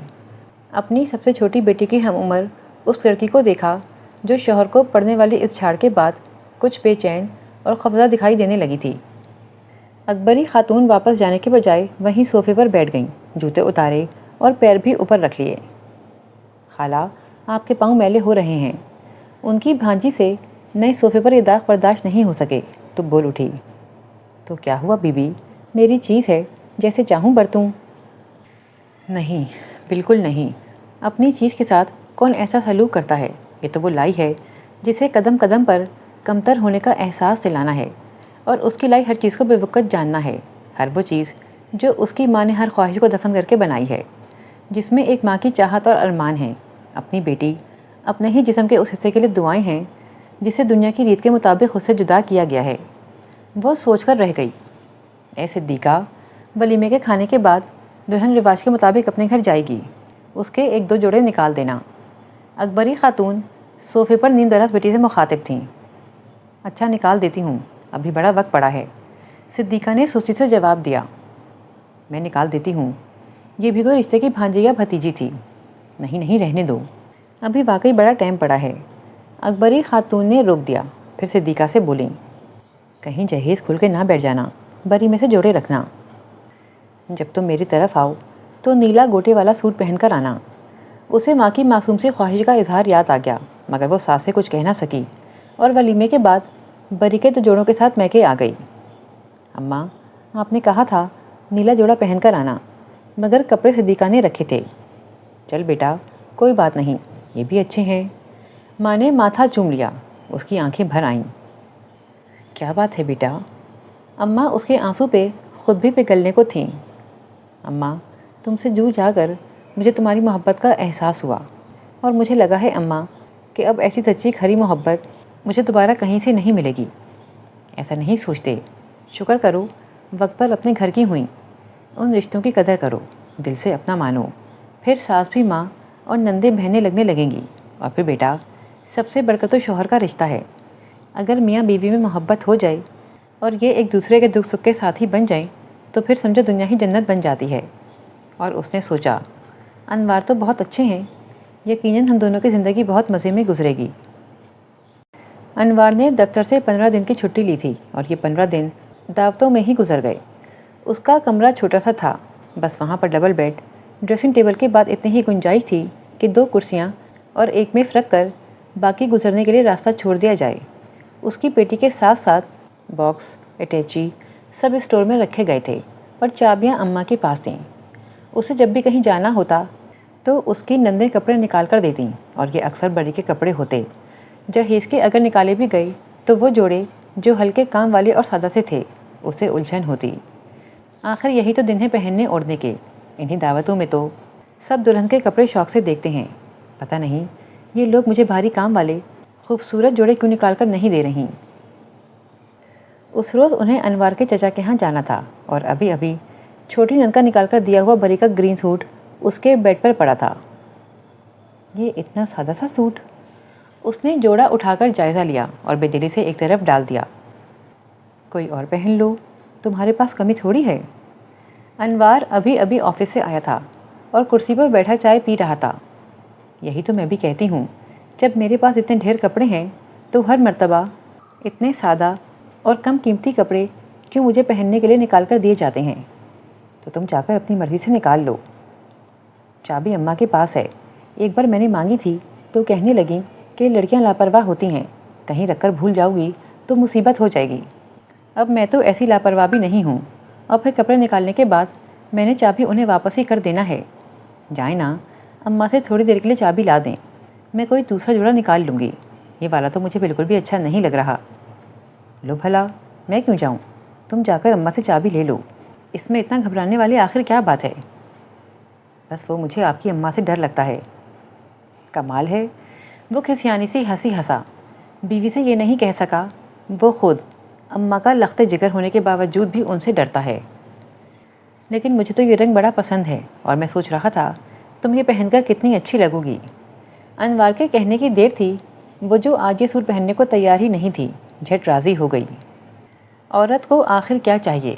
اپنی سب سے چھوٹی بیٹی کی ہم عمر اس لڑکی کو دیکھا جو شوہر کو پڑنے والی اس جھاڑ کے بعد کچھ بے چین اور خوفزدہ دکھائی دینے لگی تھی۔ اکبری خاتون واپس جانے کے بجائے وہیں صوفے پر بیٹھ گئیں، جوتے اتارے اور پیر بھی اوپر رکھ لیے۔ خالہ، آپ کے پاؤں میلے ہو رہے ہیں۔ ان کی بھانجی سے نئے صوفے پر یہ داغ برداشت نہیں ہو سکے تو بول اٹھی، تو کیا ہوا بی بی، میری چیز ہے، جیسے چاہوں برتوں۔ نہیں، بالکل نہیں، اپنی چیز کے ساتھ کون ایسا سلوک کرتا ہے؟ یہ تو وہ لائی ہے جسے قدم قدم پر کمتر ہونے کا احساس دلانا ہے، اور اس کی لائی ہر چیز کو بے وقت جاننا ہے، ہر وہ چیز جو اس کی ماں نے ہر خواہش کو دفن کر کے بنائی ہے، جس میں ایک ماں کی چاہت اور ارمان ہے، اپنی بیٹی، اپنے ہی جسم کے اس حصے کے لیے دعائیں ہیں جسے دنیا کی ریت کے مطابق اس سے جدا کیا گیا ہے۔ وہ سوچ کر رہ گئی، اے صدیقہ، ولیمے کے کھانے کے بعد دلہن رواج کے مطابق اپنے گھر جائے گی، اس کے ایک دو جوڑے نکال دینا۔ اکبری خاتون صوفے پر نیم دراز بیٹی سے مخاطب تھیں۔ اچھا، نکال دیتی ہوں، ابھی بڑا وقت پڑا ہے، صدیقہ نے سستی سے جواب دیا۔ میں نکال دیتی ہوں، یہ بھی کوئی رشتے کی بھانجی یا بھتیجی تھی۔ نہیں نہیں، رہنے دو، ابھی واقعی بڑا ٹائم پڑا ہے۔ اکبری خاتون نے روک دیا، پھر صدیقہ سے بولیں، کہیں جہیز کھل کے نہ بیٹھ جانا، بری میں سے جوڑے رکھنا۔ جب تم میری طرف آؤ تو نیلا گوٹے والا سوٹ پہن کر آنا۔ اسے ماں کی معصوم سی خواہش کا اظہار یاد آ گیا، مگر وہ ساس سے کچھ کہہ نہ سکی اور ولیمے کے بعد بری کے 2 جوڑوں کے ساتھ میکے آ گئی۔ اماں، آپ نے کہا تھا نیلا جوڑا پہن کر آنا، مگر کپڑے صدیقہ نے رکھے تھے۔ چل بیٹا، کوئی بات نہیں، یہ بھی اچھے ہیں۔ ماں نے ماتھا چوم لیا، اس کی آنکھیں بھر آئیں۔ کیا بات ہے بیٹا؟ اماں اس کے آنسو پہ خود بھی پگھلنے کو تھیں۔ اماں، تم سے دور جا کر مجھے تمہاری محبت کا احساس ہوا، اور مجھے لگا ہے اماں کہ اب ایسی سچی کھری محبت مجھے دوبارہ کہیں سے نہیں ملے گی۔ ایسا نہیں سوچتے، شکر کرو وقت پر اپنے گھر کی ہوئیں، ان رشتوں کی قدر کرو، دل سے اپنا مانو، پھر ساس بھی ماں اور نندیں بہنیں لگنے لگیں گی۔ اور پھر بیٹا، سب سے بڑھ کر تو شوہر کا رشتہ ہے، اگر میاں بیوی میں محبت ہو جائے اور یہ ایک دوسرے کے دکھ سکھ کے ساتھی بن جائیں تو پھر سمجھو دنیا ہی جنت بن جاتی ہے۔ اور اس نے سوچا، انوار تو بہت اچھے ہیں، یقیناً ہم دونوں کی زندگی بہت مزے میں گزرے گی۔ انوار نے دفتر سے 15 دن کی چھٹی لی تھی اور یہ 15 دن دعوتوں میں ہی گزر گئے۔ اس کا کمرہ چھوٹا سا تھا، بس وہاں پر ڈبل بیڈ، ڈریسنگ ٹیبل کے بعد اتنی ہی گنجائش تھی کہ 2 کرسیاں اور ایک میز رکھ کر باقی گزرنے کے لیے راستہ چھوڑ دیا جائے۔ اس کی پیٹی کے ساتھ ساتھ باکس، اٹیچی سب اسٹور میں رکھے گئے تھے اور چابیاں اماں کے پاس تھیں۔ اسے جب بھی کہیں جانا ہوتا تو اس کی نندیں کپڑے نکال کر دیتیں، اور یہ اکثر بڑی کے کپڑے ہوتے۔ جہیز کے اگر نکالے بھی گئے تو وہ جوڑے جو ہلکے کام والے اور سادہ سے تھے، اسے الجھن ہوتی۔ آخر یہی تو دن ہے پہننے اوڑھنے کے، انہی دعوتوں میں تو سب دلہن کے کپڑے شوق سے دیکھتے ہیں۔ پتہ نہیں یہ لوگ مجھے بھاری کام والے خوبصورت جوڑے کیوں نکال کر نہیں دے رہی۔ اس روز انہیں انوار کے چچا کے ہاں جانا تھا، اور ابھی ابھی چھوٹی نند کا نکال کر دیا ہوا بری کا گرین سوٹ اس کے بیڈ پر پڑا تھا۔ یہ اتنا سادہ سا سوٹ؟ اس نے جوڑا اٹھا کر جائزہ لیا اور بے دلی سے ایک طرف ڈال دیا۔ کوئی اور پہن لو، تمہارے پاس کمی تھوڑی ہے۔ انوار ابھی ابھی آفس سے آیا تھا اور کرسی پر بیٹھا چائے پی رہا تھا۔ یہی تو میں بھی کہتی ہوں، جب میرے پاس اتنے ڈھیر کپڑے ہیں تو ہر مرتبہ اتنے سادہ اور کم قیمتی کپڑے کیوں مجھے پہننے کے لیے نکال کر دیے جاتے ہیں؟ تو تم جا کر اپنی مرضی سے نکال لو۔ چابی اماں کے پاس ہے، ایک بار میں نے مانگی تھی تو کہنے لگیں کہ لڑکیاں لاپرواہ ہوتی ہیں، کہیں رکھ کر بھول جاؤ گی تو مصیبت ہو جائے گی۔ اب میں تو ایسی لاپرواہ بھی نہیں ہوں، اور پھر کپڑے نکالنے کے بعد میں نے چابی انہیں واپس ہی کر دینا ہے۔ جائیں نا، اماں سے تھوڑی دیر کے لیے چابی لا دیں، میں کوئی دوسرا جوڑا نکال لوں گی، یہ والا تو مجھے بالکل بھی اچھا نہیں لگ رہا۔ لو بھلا، میں کیوں جاؤں، تم جا کر اماں سے چابی لے لو، اس میں اتنا گھبرانے والی آخر کیا بات ہے؟ بس وہ مجھے آپ کی اماں سے ڈر لگتا ہے۔ کمال ہے، وہ کھسیانی سی ہنسی ہنسا۔ بیوی سے یہ نہیں کہہ سکا، وہ خود اماں کا لخت جگر ہونے کے باوجود بھی ان سے ڈرتا ہے۔ لیکن مجھے تو یہ رنگ بڑا پسند ہے، اور میں سوچ رہا تھا تم یہ پہن کر کتنی اچھی لگو گی۔ انوار کے کہنے کی دیر تھی، وہ جو آج یہ سوٹ پہننے کو تیار ہی نہیں تھی، جھٹ راضی ہو گئی۔ عورت کو آخر کیا چاہیے؟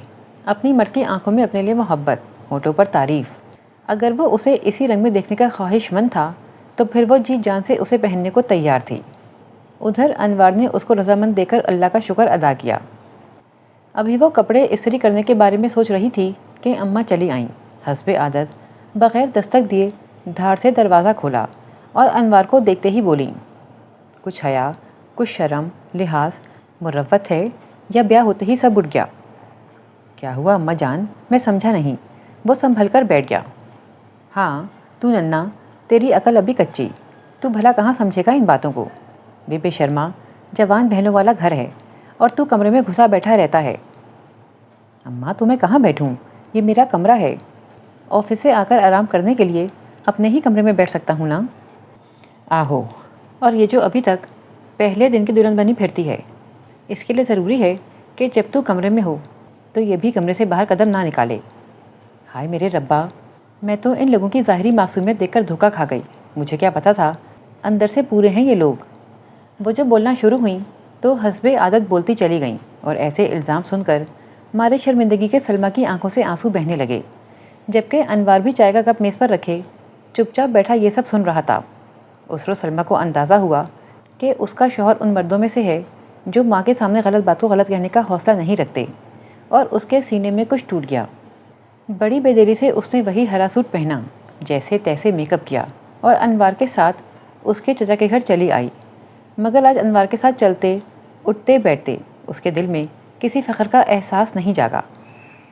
اپنی مرد کی آنکھوں میں اپنے لیے محبت، ہونٹوں پر تعریف۔ اگر وہ اسے اسی رنگ میں دیکھنے کا خواہش مند تھا تو پھر وہ جی جان سے اسے پہننے کو تیار تھی۔ ادھر انوار نے اس کو رضامند دے کر اللہ کا شکر ادا کیا۔ ابھی وہ کپڑے استری کرنے کے بارے میں سوچ رہی تھی کہ اماں چلی آئیں۔ حسب عادت بغیر دستک دیے دھاڑ سے دروازہ کھولا اور انوار کو دیکھتے ہی بولیں، کچھ حیا، کچھ شرم، لحاظ، مروت ہے یا بیاہ ہوتے ہی سب اٹھ گیا؟ کیا ہوا اماں جان؟ میں سمجھا نہیں۔ وہ سنبھل کر بیٹھ گیا۔ ہاں تو ننا، تیری عقل ابھی کچی، تو بھلا کہاں سمجھے گا ان باتوں کو؟ بے شرما، جوان بہنوں والا گھر ہے اور تو کمرے میں گھسا بیٹھا رہتا ہے۔ اماں تو میں کہاں بیٹھوں؟ یہ میرا کمرہ ہے۔ آفس سے آ کر آرام کرنے کے لیے اپنے ہی کمرے میں بیٹھ سکتا ہوں نا؟ آہو، اور یہ جو ابھی تک پہلے دن کی دلہن بنی پھرتی ہے، اس کے لیے ضروری ہے کہ جب تو کمرے میں ہو تو یہ بھی کمرے سے باہر قدم نہ نکالے۔ ہائے میرے ربا، میں تو ان لوگوں کی ظاہری معصومیت دیکھ کر دھوکا کھا گئی۔ مجھے کیا پتا تھا اندر سے پورے ہیں یہ لوگ۔ وہ جو بولنا شروع ہوئیں تو حسب عادت بولتی چلی گئیں اور ایسے الزام سن کر مارے شرمندگی کے سلمیٰ کی آنکھوں سے آنسو بہنے لگے، جبکہ انوار بھی چائے کا کپ میز پر رکھے چپ چاپ بیٹھا یہ سب سن رہا تھا۔ اس روز سلمیٰ کو اندازہ ہوا کہ اس کا شوہر ان مردوں میں سے ہے جو ماں کے سامنے غلط بات کو غلط کہنے کا حوصلہ نہیں رکھتے، اور اس کے سینے میں کچھ ٹوٹ گیا۔ بڑی بے دلی سے اس نے وہی ہرا سوٹ پہنا، جیسے تیسے میک اپ کیا اور انوار کے ساتھ اس کے چچا کے گھر چلی آئی۔ مگر آج انوار کے ساتھ چلتے اٹھتے بیٹھتے اس کے دل میں کسی فخر کا احساس نہیں جاگا۔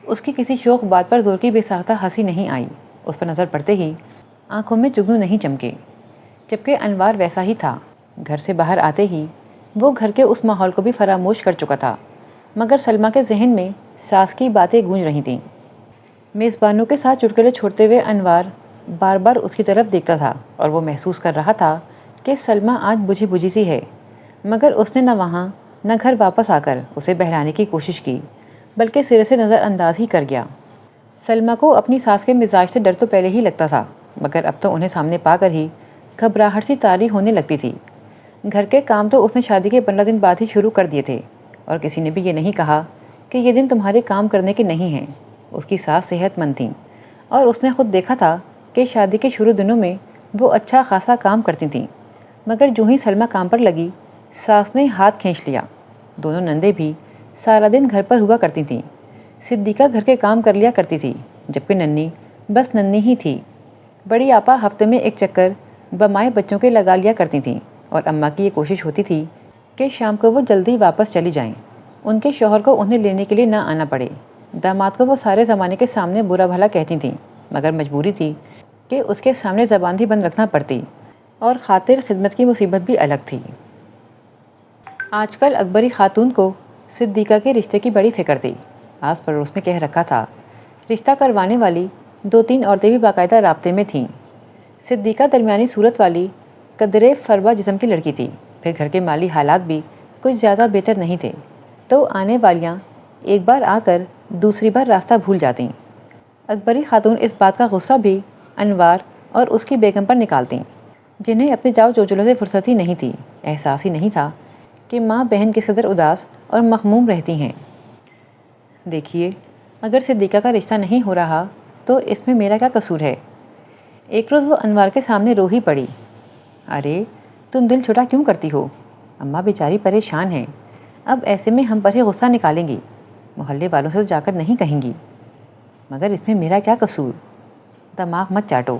اس کی کسی شوخ بات پر زور کی بے ساختہ ہنسی نہیں آئی۔ اس پر نظر پڑتے ہی آنکھوں میں جگنو نہیں چمکے، جبکہ انوار ویسا ہی تھا۔ گھر سے باہر آتے ہی وہ گھر کے اس ماحول کو بھی فراموش کر چکا تھا، مگر سلمیٰ کے ذہن میں ساس کی باتیں گونج رہی تھیں۔ میزبانوں کے ساتھ چٹکلے چھوڑتے ہوئے انوار بار بار اس کی طرف دیکھتا تھا اور وہ محسوس کر رہا تھا کہ سلمیٰ آج بجھی بجھی سی ہے، مگر اس نے نہ وہاں نہ گھر واپس آ کر اسے بہلانے کی کوشش کی، بلکہ سرے سے نظر انداز ہی کر گیا۔ سلمیٰ کو اپنی ساس کے مزاج سے ڈر تو پہلے ہی لگتا تھا، مگر اب تو انہیں سامنے پا کر ہی گھبراہٹ سی طاری ہونے لگتی تھی۔ گھر کے کام تو اس نے شادی کے 15 دن بعد ہی شروع کر دیے تھے، اور کسی نے بھی یہ نہیں کہا کہ یہ دن تمہارے کام کرنے کے نہیں ہیں۔ اس کی ساس صحت مند تھیں اور اس نے خود دیکھا تھا کہ شادی کے شروع دنوں میں وہ اچھا خاصا کام کرتی تھیں، مگر جو ہی سلمیٰ کام پر لگی ساس نے ہاتھ کھینچ لیا۔ دونوں نندیں بھی سارا دن گھر پر ہوا کرتی تھیں۔ صدیقہ گھر کے کام کر لیا کرتی تھی، جبکہ ننھی بس ننھی ہی تھی۔ بڑی آپا ہفتے میں ایک چکر بمائے بچوں کے لگا لیا کرتی تھیں، اور اماں کی یہ کوشش ہوتی تھی کہ شام کو وہ جلدی واپس چلی جائیں، ان کے شوہر کو انہیں لینے کے لیے نہ آنا پڑے۔ داماد کو وہ سارے زمانے کے سامنے برا بھلا کہتی تھیں، مگر مجبوری تھی کہ اس کے سامنے زبان بھی بند رکھنا پڑتی، اور خاطر خدمت کی مصیبت بھی الگ تھی۔ آج کل اکبری خاتون کو صدیقہ کے رشتے کی بڑی فکر تھی۔ آس پڑوس میں کہہ رکھا تھا، رشتہ کروانے والی 2-3 عورتیں بھی باقاعدہ رابطے میں تھیں۔ صدیقہ درمیانی صورت والی قدرے فربا جسم کی لڑکی تھی، پھر گھر کے مالی حالات بھی کچھ زیادہ بہتر نہیں تھے، تو آنے والیاں ایک بار آ کر دوسری بار راستہ بھول جاتیں۔ اکبری خاتون اس بات کا غصہ بھی انوار اور اس کی بیگم پر نکالتیں، جنہیں اپنے جاؤ چوچلوں سے فرصت ہی نہیں تھی۔ احساس ہی نہیں تھا کہ ماں بہن کس قدر اداس اور مغموم رہتی ہیں۔ دیکھیے، اگر صدیقہ کا رشتہ نہیں ہو رہا تو اس میں میرا کیا قصور ہے؟ ایک روز وہ انوار کے سامنے رو ہی پڑی۔ ارے تم دل چھوٹا کیوں کرتی ہو؟ اماں بیچاری پریشان ہیں، اب ایسے میں ہم پر ہی غصہ نکالیں گی، محلے والوں سے جا کر نہیں کہیں گی۔ مگر اس میں میرا کیا قصور؟ دماغ مت چاٹو،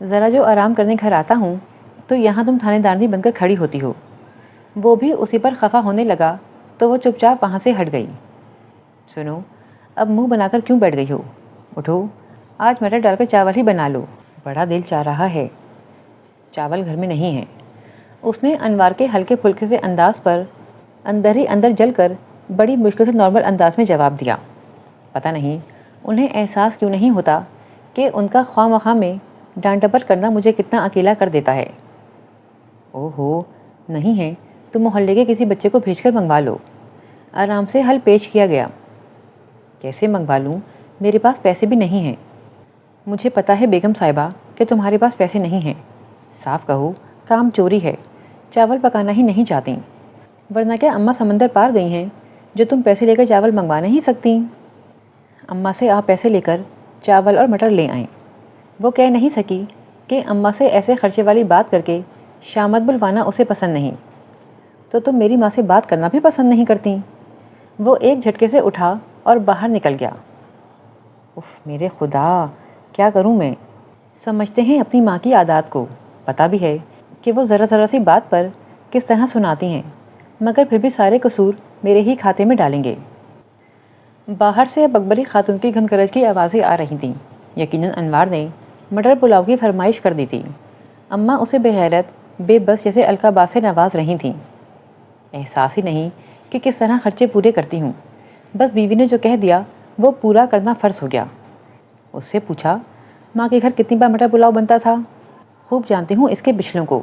ذرا جو آرام کرنے گھر آتا ہوں تو یہاں تم تھانے دارنی بن کر کھڑی ہوتی ہو۔ وہ بھی اسی پر خفا ہونے لگا تو وہ چپ چاپ وہاں سے ہٹ گئی۔ سنو، اب منہ بنا کر کیوں بیٹھ گئی ہو؟ اٹھو، آج مٹر ڈال کر چاول ہی بنا لو، بڑا دل چاہ رہا ہے۔ چاول گھر میں نہیں ہیں، اس نے انوار کے ہلکے پھلکے سے انداز پر اندر ہی اندر جل کر بڑی مشکل سے نارمل انداز میں جواب دیا۔ پتہ نہیں انہیں احساس کیوں نہیں ہوتا کہ ان کا خواہ مخواہ میں ڈانٹ ڈپٹ کرنا مجھے کتنا اکیلا کر دیتا ہے۔ اوہو، نہیں ہے تو محلے کے کسی بچے کو بھیج کر منگوا لو۔ آرام سے حل پیش کیا گیا۔ کیسے منگوا لوں؟ میرے پاس پیسے بھی نہیں ہیں۔ مجھے پتہ ہے بیگم صاحبہ کہ تمہارے پاس پیسے نہیں ہیں، صاف کہو کام چوری ہے، چاول پکانا ہی نہیں چاہتی، ورنہ کیا اماں سمندر پار گئی ہیں جو تم پیسے لے کر چاول منگوا نہیں سکتی؟ اماں سے آپ پیسے لے کر چاول اور مٹر لے آئیں۔ وہ کہہ نہیں سکی کہ اماں سے ایسے خرچے والی بات کر کے شامت بلوانا اسے پسند نہیں۔ تو تم میری ماں سے بات کرنا بھی پسند نہیں کرتی؟ وہ ایک جھٹکے سے اٹھا اور باہر نکل گیا۔ اف میرے خدا، کیا کروں میں؟ سمجھتے ہیں اپنی ماں کی عادات کو، پتہ بھی ہے کہ وہ ذرا ذرا سی بات پر کس طرح سناتی ہیں، مگر پھر بھی سارے قصور میرے ہی کھاتے میں ڈالیں گے۔ باہر سے اب اکبری خاتون کی گھنگرج کی آوازیں آ رہی تھیں۔ یقیناً انوار نے مٹر پلاؤ کی فرمائش کر دی تھی۔ اماں اسے بے غیرت بے بس جیسے القابات سے نواز رہی تھیں۔ احساس ہی نہیں کہ کس طرح خرچے پورے کرتی ہوں، بس بیوی نے جو کہہ دیا وہ پورا کرنا فرض ہو گیا۔ اس سے پوچھا، ماں کے گھر کتنی بار مٹر پلاؤ بنتا تھا؟ خوب جانتی ہوں اس کے بچھلوں کو،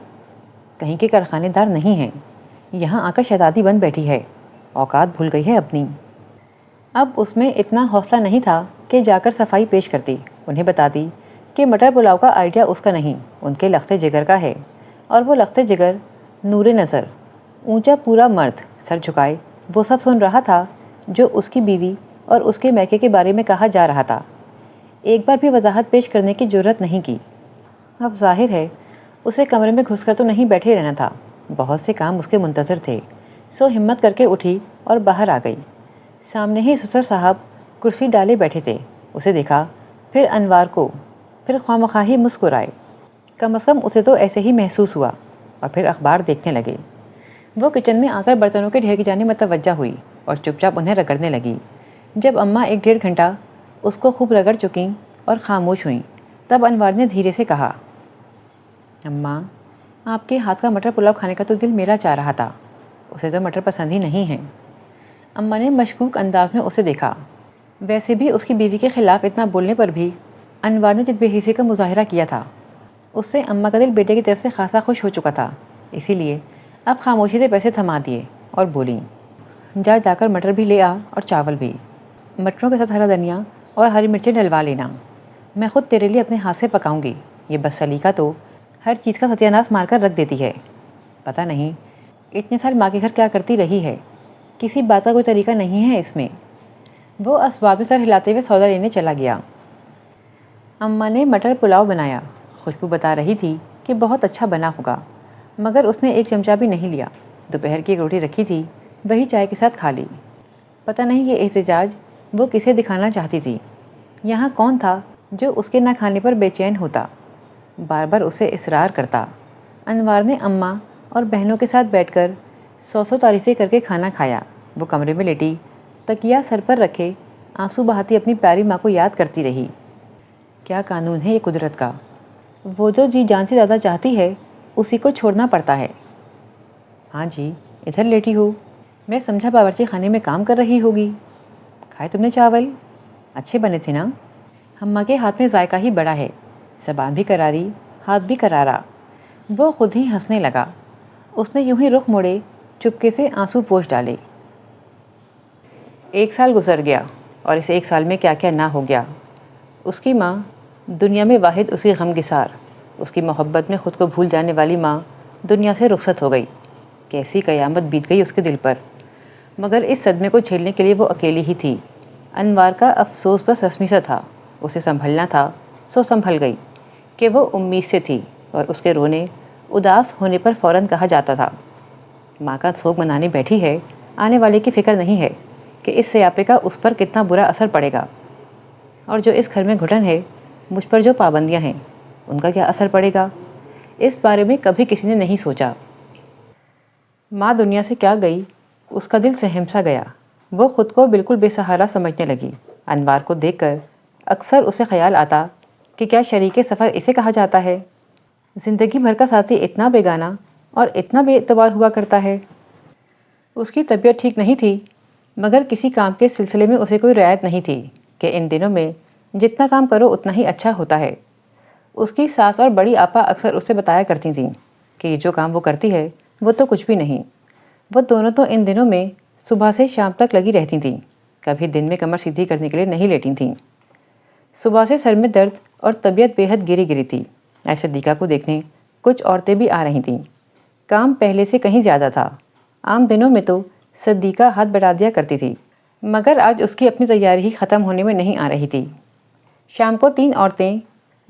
کہیں کے کارخانے دار نہیں ہیں، یہاں آ کر شہزادی بن بیٹھی ہے، اوقات بھول گئی ہے اپنی۔ اب اس میں اتنا حوصلہ نہیں تھا کہ جا کر صفائی پیش کرتی، انہیں بتاتی کہ مٹر پلاؤ کا آئیڈیا اس کا نہیں، ان کے لخت جگر کا ہے، اور وہ لخت جگر نور نظر، اونچا پورا مرد، سر جھکائے وہ سب سن رہا تھا جو اس کی بیوی اور اس کے میکے کے بارے میں کہا جا رہا تھا۔ ایک بار بھی وضاحت پیش کرنے کی جرت نہیں کی۔ اب ظاہر ہے اسے کمرے میں گھس کر تو نہیں بیٹھے رہنا تھا، بہت سے کام اس کے منتظر تھے، سو ہمت کر کے اٹھی اور باہر آ گئی۔ سامنے ہی سسر صاحب کرسی ڈالے بیٹھے تھے، اسے دیکھا، پھر انوار کو، پھر خواہ ہی مسکرائے۔ کم از کم اسے تو ایسے ہی محسوس ہوا، اور پھر اخبار دیکھنے لگے۔ وہ کچن میں آ کر برتنوں کے ڈھیر کی جانب متوجہ ہوئی اور چپ چاپ انہیں رگڑنے لگی۔ جب اماں 1 ڈیڑھ گھنٹہ اس کو خوب رگڑ چکیں اور خاموش ہوئیں، تب انوار نے دھیرے سے کہا، اماں، آپ کے ہاتھ کا مٹر پلاؤ کھانے کا تو دل میرا چاہ رہا تھا، اسے تو مٹر پسند ہی نہیں ہیں۔ اماں نے مشکوک انداز میں اسے دیکھا۔ ویسے بھی اس کی بیوی کے خلاف اتنا بولنے پر بھی انوار نے جس بے حسی کا مظاہرہ کیا تھا، اس سے اماں کا دل بیٹے کی طرف سے خاصا خوش ہو چکا تھا، اسی لیے اب خاموشی سے پیسے تھما دیے اور بولیں، جا کر مٹر بھی لے آ اور چاول بھی، مٹروں کے ساتھ ہرا دھنیا اور ہری مرچیں ڈلوا لینا، میں خود تیرے لیے اپنے ہاتھ سے پکاؤں گی۔ یہ بس سلیقہ تو ہر چیز کا ستیہ ناش مار کر رکھ دیتی ہے، پتہ نہیں اتنے سال ماں کے گھر کیا کرتی رہی ہے، کسی بات کا کوئی طریقہ نہیں ہے اس میں۔ وہ اسباب میں سر ہلاتے ہوئے سودا لینے چلا گیا۔ اماں نے مٹر پلاؤ بنایا، خوشبو بتا رہی تھی کہ بہت اچھا بنا ہوگا، مگر اس نے ایک چمچہ بھی نہیں لیا۔ دوپہر کی ایک روٹی رکھی تھی، وہی چائے کے ساتھ کھا لی۔ پتہ نہیں یہ احتجاج وہ کسے دکھانا چاہتی تھی۔ یہاں کون تھا جو اس کے نہ کھانے پر بے چین ہوتا، بار بار اسے اصرار کرتا۔ انوار نے اماں اور بہنوں کے ساتھ بیٹھ کر 100 تعریفیں کر کے کھانا کھایا۔ وہ کمرے میں لیٹی تکیہ سر پر رکھے آنسو بہاتی اپنی پیاری ماں کو یاد کرتی رہی۔ کیا قانون ہے یہ قدرت کا، وہ جو جی جان سے زیادہ چاہتی ہے اسی کو چھوڑنا پڑتا ہے۔ ہاں جی، ادھر لیٹی ہو، میں سمجھا باورچی خانے میں کام کر رہی ہوگی۔ کھائے تم نے چاول؟ اچھے بنے تھے نا؟ اماں کے ہاتھ میں ذائقہ ہی بڑا ہے، زبان بھی کراری، ہاتھ بھی کرارا۔ وہ خود ہی ہنسنے لگا۔ اس نے یوں ہی رخ موڑے چپکے سے آنسو پوچھ ڈالے۔ 1 سال گزر گیا، اور اس 1 سال میں کیا کیا نہ ہو گیا۔ اس کی ماں، دنیا میں واحد اس کی غمگسار، اس کی محبت میں خود کو بھول جانے والی ماں دنیا سے رخصت ہو گئی۔ کیسی قیامت بیت گئی اس کے دل پر، مگر اس صدمے کو جھیلنے کے لیے وہ اکیلی ہی تھی۔ انوار کا افسوس بس رسمی سا تھا، اسے سنبھلنا تھا، سو سنبھل گئی کہ وہ امید سے تھی، اور اس کے رونے اداس ہونے پر فوراً کہا جاتا تھا، ماں کا سوگ منانے بیٹھی ہے، آنے والے کی فکر نہیں ہے کہ اس سیاپے کا اس پر کتنا برا اثر پڑے گا، اور جو اس گھر میں گھٹن ہے، مجھ پر جو پابندیاں ہیں، ان کا کیا اثر پڑے گا، اس بارے میں کبھی کسی نے نہیں سوچا۔ ماں دنیا سے کیا گئی، اس کا دل سہم سا گیا۔ وہ خود کو بالکل بے سہارا سمجھنے لگی۔ انوار کو دیکھ کر اکثر اسے خیال آتا کہ کیا شریک سفر اسے کہا جاتا ہے؟ زندگی بھر کا ساتھی اتنا بیگانہ اور اتنا بے اعتبار ہوا کرتا ہے۔ اس کی طبیعت ٹھیک نہیں تھی، مگر کسی کام کے سلسلے میں اسے کوئی رعایت نہیں تھی کہ ان دنوں میں جتنا کام کرو اتنا ہی اچھا ہوتا ہے۔ اس کی ساس اور بڑی آپا اکثر اسے بتایا کرتی تھیں کہ یہ جو کام وہ کرتی ہے وہ تو کچھ بھی نہیں۔ وہ دونوں تو ان دنوں میں صبح سے شام تک لگی رہتی تھیں، کبھی دن میں کمر سیدھی کرنے کے لیے نہیں لیٹی تھیں۔ صبح سے سر میں درد اور طبیعت بے حد گری گری تھی۔ ایسے صدیقہ کو دیکھنے کچھ عورتیں بھی آ رہی تھیں۔ کام پہلے سے کہیں زیادہ تھا۔ عام دنوں میں تو صدیقہ ہاتھ بٹا دیا کرتی تھی، مگر آج اس کی اپنی تیاری ہی ختم ہونے میں نہیں آ رہی تھی۔ شام کو 3 عورتیں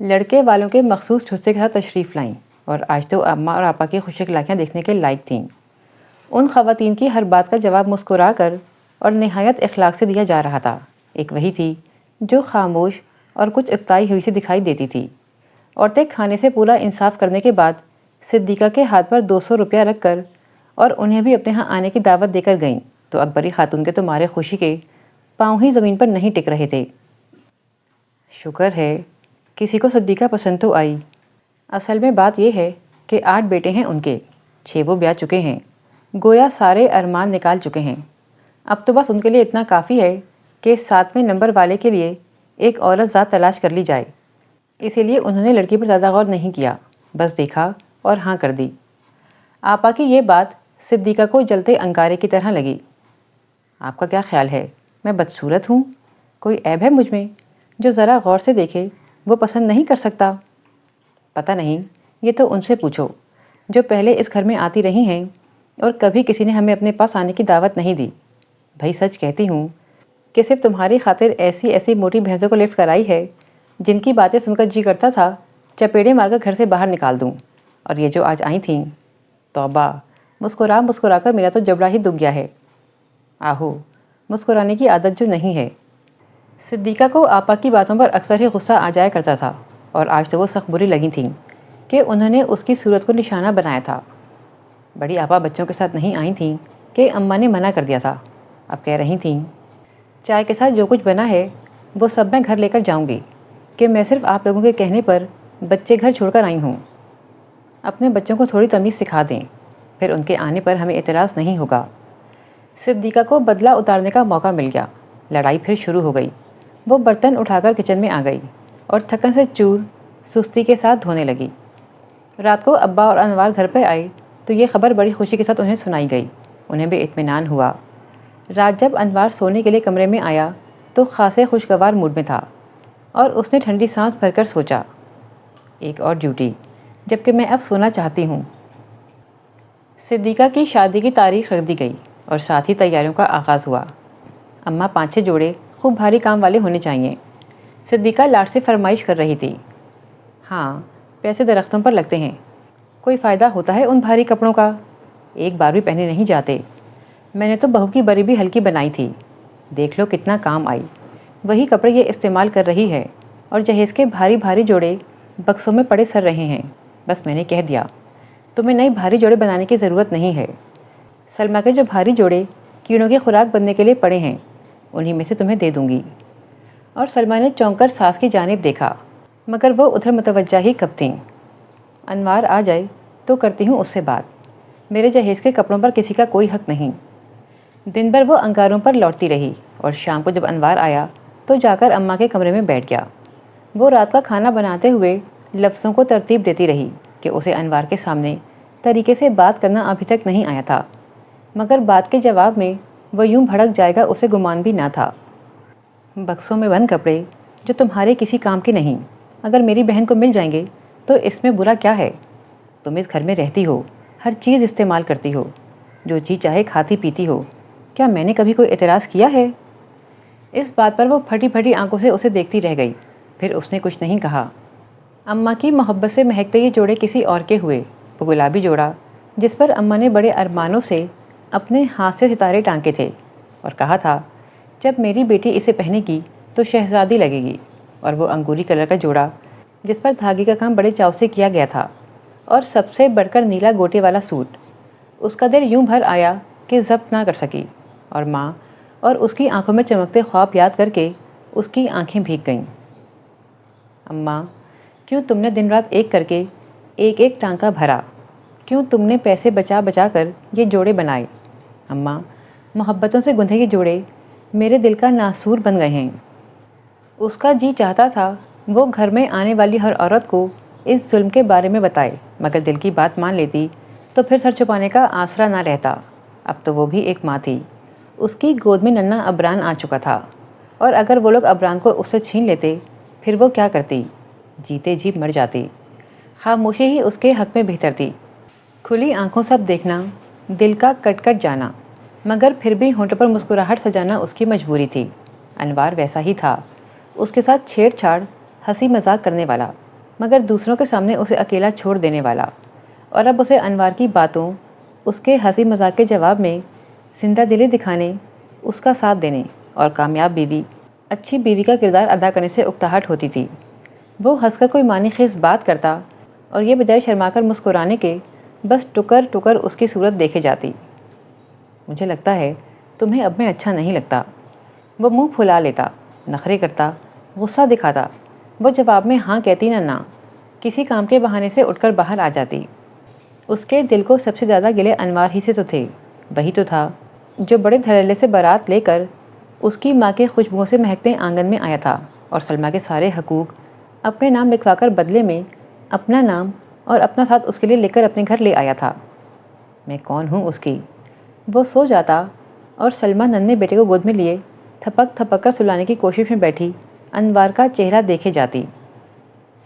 لڑکے والوں کے مخصوص ٹھسے کے ساتھ تشریف لائیں اور آج تو اماں اور آپا کی خوش اخلاقیاں دیکھنے کے لائق تھیں۔ ان خواتین کی ہر بات کا جواب مسکرا کر اور نہایت اخلاق سے دیا جا رہا تھا۔ ایک وہی تھی جو خاموش اور کچھ اکتائی ہوئی سے دکھائی دیتی تھی۔ عورتیں کھانے سے پورا انصاف کرنے کے بعد صدیقہ کے ہاتھ پر 200 روپیہ رکھ کر اور انہیں بھی اپنے ہاں آنے کی دعوت دے کر گئیں تو اکبری خاتون کے تو مارے خوشی کے پاؤں ہی زمین پر نہیں ٹک رہے تھے۔ شکر ہے کسی کو صدیقہ پسند تو آئی۔ اصل میں بات یہ ہے کہ 8 بیٹے ہیں ان کے، 6 وہ بیاہ چکے ہیں، گویا سارے ارمان نکال چکے ہیں۔ اب تو بس ان کے لیے اتنا کافی ہے کہ 7ویں نمبر والے کے لیے ایک عورت ذات تلاش کر لی جائے۔ اسی لیے انہوں نے لڑکی پر زیادہ غور نہیں کیا، بس دیکھا اور ہاں کر دی۔ آپا کی یہ بات صدیقہ کو جلتے انگارے کی طرح لگی۔ آپ کا کیا خیال ہے، میں بدصورت ہوں؟ کوئی عیب ہے مجھ میں؟ جو ذرا غور سے دیکھے وہ پسند نہیں کر سکتا؟ پتہ نہیں، یہ تو ان سے پوچھو جو پہلے اس گھر میں آتی رہی ہیں اور کبھی کسی نے ہمیں اپنے پاس آنے کی دعوت نہیں دی۔ بھائی سچ کہتی ہوں کہ صرف تمہاری خاطر ایسی موٹی بھینسوں کو لفٹ کرائی ہے جن کی باتیں سن کر جی کرتا تھا چپیڑے مار کر گھر سے باہر نکال دوں، اور یہ جو آج آئی تھیں، توبہ، مسکرا کر میرا تو جبڑا ہی دب گیا ہے۔ آہو، مسکرانے کی عادت جو نہیں ہے۔ صدیقہ کو آپا کی باتوں پر اکثر ہی غصہ آ جایا کرتا تھا اور آج تو وہ سخت بری لگی تھیں کہ انہوں نے اس کی صورت کو نشانہ بنایا تھا۔ بڑی آپا بچوں کے ساتھ نہیں آئی تھیں کہ اماں نے منع کر دیا تھا۔ اب کہہ رہی تھیں چائے کے ساتھ جو کچھ بنا ہے وہ سب میں گھر لے کر جاؤں گی کہ میں صرف آپ لوگوں کے کہنے پر بچے گھر چھوڑ کر آئی ہوں۔ اپنے بچوں کو تھوڑی تمیز سکھا دیں، پھر ان کے آنے پر ہمیں اعتراض نہیں ہوگا۔ صدیقہ کو بدلہ اتارنے کا موقع مل گیا۔ لڑائی پھر شروع ہو گئی۔ وہ برتن اٹھا کر کچن میں آ گئی اور تھکن سے چور سستی کے ساتھ دھونے لگی۔ رات کو ابا اور انوار گھر پہ آئے تو یہ خبر بڑی خوشی کے ساتھ انہیں سنائی گئی۔ انہیں بھی اطمینان ہوا۔ رات جب انوار سونے کے لیے کمرے میں آیا تو خاصے خوشگوار موڈ میں تھا اور اس نے ٹھنڈی سانس بھر کر سوچا، ایک اور ڈیوٹی، جبکہ میں اب سونا چاہتی ہوں۔ صدیقہ کی شادی کی تاریخ رکھ دی گئی اور ساتھ ہی تیاریوں کا آغاز ہوا۔ اماں 5-6 جوڑے خوب بھاری کام والے ہونے چاہیے، صدیقہ لاڈ سے فرمائش کر رہی تھی۔ ہاں، پیسے درختوں پر لگتے ہیں، کوئی فائدہ ہوتا ہے ان بھاری کپڑوں کا؟ ایک بار بھی پہنے نہیں جاتے۔ میں نے تو بہو کی بری بھی ہلکی بنائی تھی، دیکھ لو کتنا کام آئی۔ وہی کپڑے یہ استعمال کر رہی ہے اور جہیز کے بھاری جوڑے بکسوں میں پڑے سر رہے ہیں۔ بس میں نے کہہ دیا، تمہیں نئے بھاری جوڑے بنانے کی ضرورت نہیں ہے۔ سلمیٰ کے جو بھاری جوڑے کیڑوں کی خوراک بننے کے لیے پڑے ہیں انہی میں سے تمہیں دے دوں گی۔ اور سلمیٰ نے چونک کر ساس کی جانب دیکھا، مگر وہ ادھر متوجہ ہی کب تھیں۔ انوار آ جائے تو کرتی ہوں اس سے بات، میرے جہیز کے کپڑوں پر کسی کا کوئی حق نہیں۔ دن بھر وہ انگاروں پر لوٹتی رہی اور شام کو جب انوار آیا تو جا کر اماں کے کمرے میں بیٹھ گیا۔ وہ رات کا کھانا بناتے ہوئے لفظوں کو ترتیب دیتی رہی کہ اسے انوار کے سامنے طریقے سے بات کرنا ابھی تک نہیں آیا تھا، مگر بات کے جواب میں وہ یوں بھڑک جائے گا اسے گمان بھی نہ تھا۔ بکسوں میں بند کپڑے جو تمہارے کسی کام کے نہیں، اگر میری بہن کو مل جائیں گے تو اس میں برا کیا ہے؟ تم اس گھر میں رہتی ہو، ہر چیز استعمال کرتی ہو، جو جی چاہے کھاتی پیتی ہو، کیا میں نے کبھی کوئی اعتراض کیا ہے؟ اس بات پر وہ پھٹی آنکھوں سے اسے دیکھتی رہ گئی، پھر اس نے کچھ نہیں کہا۔ اماں کی محبت سے مہکتے یہ جوڑے کسی اور کے ہوئے، وہ گلابی جوڑا جس پر اماں نے بڑے ارمانوں سے اپنے ہاتھ سے ستارے ٹانکے تھے اور کہا تھا جب میری بیٹی اسے پہنے گی تو شہزادی لگے گی، اور وہ انگوری کلر کا جوڑا جس پر دھاگے کا کام بڑے چاؤ سے کیا گیا تھا، اور سب سے بڑھ کر نیلا گوٹے والا سوٹ۔ اس کا دل یوں بھر آیا کہ ضبط نہ کر سکی، اور ماں اور اس کی آنکھوں میں چمکتے خواب یاد کر کے اس کی آنکھیں بھیگ گئیں۔ اماں، کیوں تم نے دن رات ایک کر کے ایک ٹانکا بھرا؟ کیوں تم نے پیسے بچا کر یہ جوڑے بنائے؟ اماں، محبتوں سے گندھے یہ جوڑے میرے دل کا ناسور بن گئے ہیں۔ اس کا جی چاہتا تھا وہ گھر میں آنے والی ہر عورت کو اس ظلم کے بارے میں بتائے، مگر دل کی بات مان لیتی تو پھر سر چھپانے کا آسرا نہ رہتا۔ اب تو وہ بھی ایک ماں تھی، اس کی گود میں ننھا ابران آ چکا تھا، اور اگر وہ لوگ ابران کو اس سے چھین لیتے پھر وہ کیا کرتی؟ جیتے جی مر جاتی۔ خاموشی ہی اس کے حق میں بہتر تھی۔ کھلی آنکھوں سب دیکھنا، دل کا کٹ جانا، مگر پھر بھی ہونٹوں پر مسکراہٹ سجانا اس کی مجبوری تھی۔ انوار ویسا ہی تھا، اس کے ساتھ چھیڑ چھاڑ، ہنسی مذاق کرنے والا، مگر دوسروں کے سامنے اسے اکیلا چھوڑ دینے والا۔ اور اب اسے انوار کی باتوں، اس کے ہنسی مذاق کے جواب میں زندہ دلی دکھانے، اس کا ساتھ دینے اور کامیاب بیوی، اچھی بیوی کا کردار ادا کرنے سے اکتاہٹ ہوتی تھی۔ وہ ہنس کر کوئی معنی خیز بات کرتا اور یہ بجائے شرما کر مسکرانے کے بس ٹکر ٹکر اس کی صورت دیکھے جاتی۔ مجھے لگتا ہے تمہیں اب میں اچھا نہیں لگتا۔ وہ منہ پھلا لیتا، نخرے کرتا، غصہ دکھاتا۔ وہ جواب میں ہاں کہتی نہ کسی کام کے بہانے سے اٹھ کر باہر آ جاتی۔ اس کے دل کو سب سے زیادہ گلے انوار ہی سے تو تھے۔ وہی تو تھا جو بڑے دھڑلے سے بارات لے کر اس کی ماں کے خوشبوؤں سے مہکتے آنگن میں آیا تھا اور سلمیٰ کے سارے حقوق اپنے نام لکھوا کر بدلے میں اپنا نام اور اپنا ساتھ اس کے لیے لے کر اپنے گھر لے آیا تھا۔ میں کون ہوں اس کی؟ وہ سو جاتا اور سلمیٰ ننھے بیٹے کو گود میں لیے تھپک تھپک کر سلانے کی کوشش میں بیٹھی انوار کا چہرہ دیکھے جاتی۔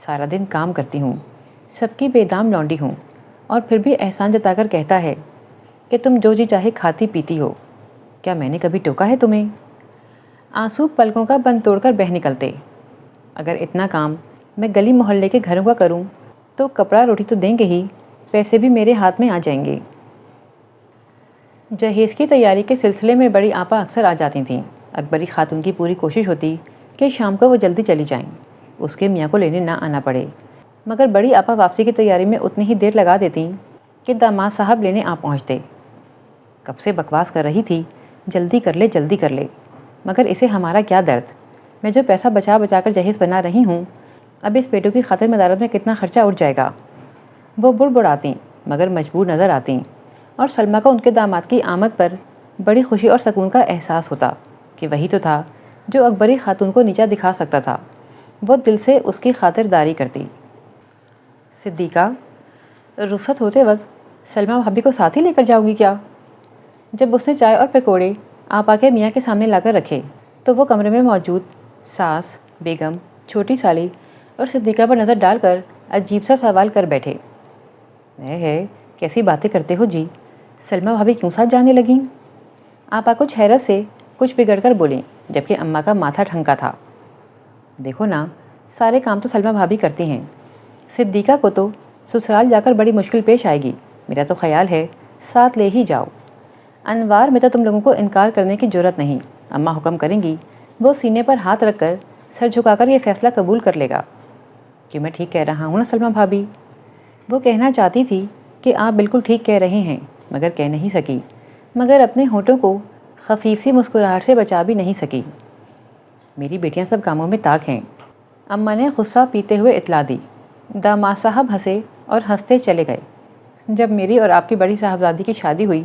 سارا دن کام کرتی ہوں، سب کی بے دام لونڈی ہوں، اور پھر بھی احسان جتا کر کہتا ہے کہ تم جو جی چاہے کھاتی پیتی ہو۔ کیا میں نے کبھی ٹوکا ہے تمہیں؟ آنسو پلکوں کا بند توڑ کر بہہ نکلتے۔ اگر اتنا کام میں گلی محلے کے گھروں کا کروں تو کپڑا روٹی تو دیں گے ہی، پیسے بھی میرے ہاتھ میں آ جائیں گے۔ جہیز کی تیاری کے سلسلے میں بڑی آپا اکثر آ جاتی تھیں۔ اکبری خاتون کی پوری کوشش ہوتی کہ شام کو وہ جلدی چلی جائیں، اس کے میاں کو لینے نہ آنا پڑے، مگر بڑی آپا واپسی کی تیاری میں اتنی ہی دیر لگا دیتی کہ داماد صاحب لینے آ پہنچتے۔ کب سے بکواس کر رہی تھی، جلدی کر لے جلدی کر لے، مگر اسے ہمارا کیا درد؟ میں جو پیسہ بچا بچا کر جہیز بنا رہی ہوں، اب اس پیٹوں کی خاطر مدارت میں کتنا خرچہ اٹھ جائے گا۔ وہ بڑبڑاتی مگر مجبور نظر آتی، اور سلمیٰ کو ان کے داماد کی آمد پر بڑی خوشی اور سکون کا احساس ہوتا کہ وہی تو تھا جو اکبری خاتون کو نیچا دکھا سکتا تھا۔ وہ دل سے اس کی خاطر داری کرتی۔ صدیقہ، رخصت ہوتے وقت سلمیٰ بھابھی کو ساتھ ہی لے کر جاؤں گی کیا؟ جب اس نے چائے اور پکوڑے آپا کے میاں کے سامنے لا کر رکھے تو وہ کمرے میں موجود ساس، بیگم، چھوٹی سالی اور صدیقہ پر نظر ڈال کر عجیب سا سوال کر بیٹھے۔ کیسی باتیں کرتے ہو جی؟ سلمیٰ بھابھی کیوں ساتھ جانے لگیں؟ آپا کچھ حیرت سے کچھ بگڑ کر بولیں، جبکہ اماں کا ماتھا ٹھنکا تھا۔ دیکھو نا، سارے کام تو سلمیٰ بھابھی کرتی ہیں، صدیقہ کو تو سسرال جا کر بڑی مشکل پیش آئے گی۔ میرا تو خیال ہے ساتھ لے ہی جاؤ۔ انوار میں تو تم لوگوں کو انکار کرنے کی جرات نہیں، اماں حکم کریں گی وہ سینے پر ہاتھ رکھ کر سر جھکا کر یہ فیصلہ قبول کر لے گا کہ میں ٹھیک کہہ رہا ہوں نا سلمیٰ بھابھی؟ وہ کہنا چاہتی تھی کہ آپ بالکل ٹھیک کہہ رہے ہیں، مگر کہہ نہیں سکی، مگر اپنے ہونٹوں کو خفیف سی مسکراہٹ سے بچا بھی نہیں سکی۔ میری بیٹیاں سب کاموں میں طاق ہیں، اماں نے غصہ پیتے ہوئے اطلاع دی۔ داماد صاحب ہنسے اور ہنستے چلے گئے۔ جب میری اور آپ کی بڑی صاحبزادی کی شادی ہوئی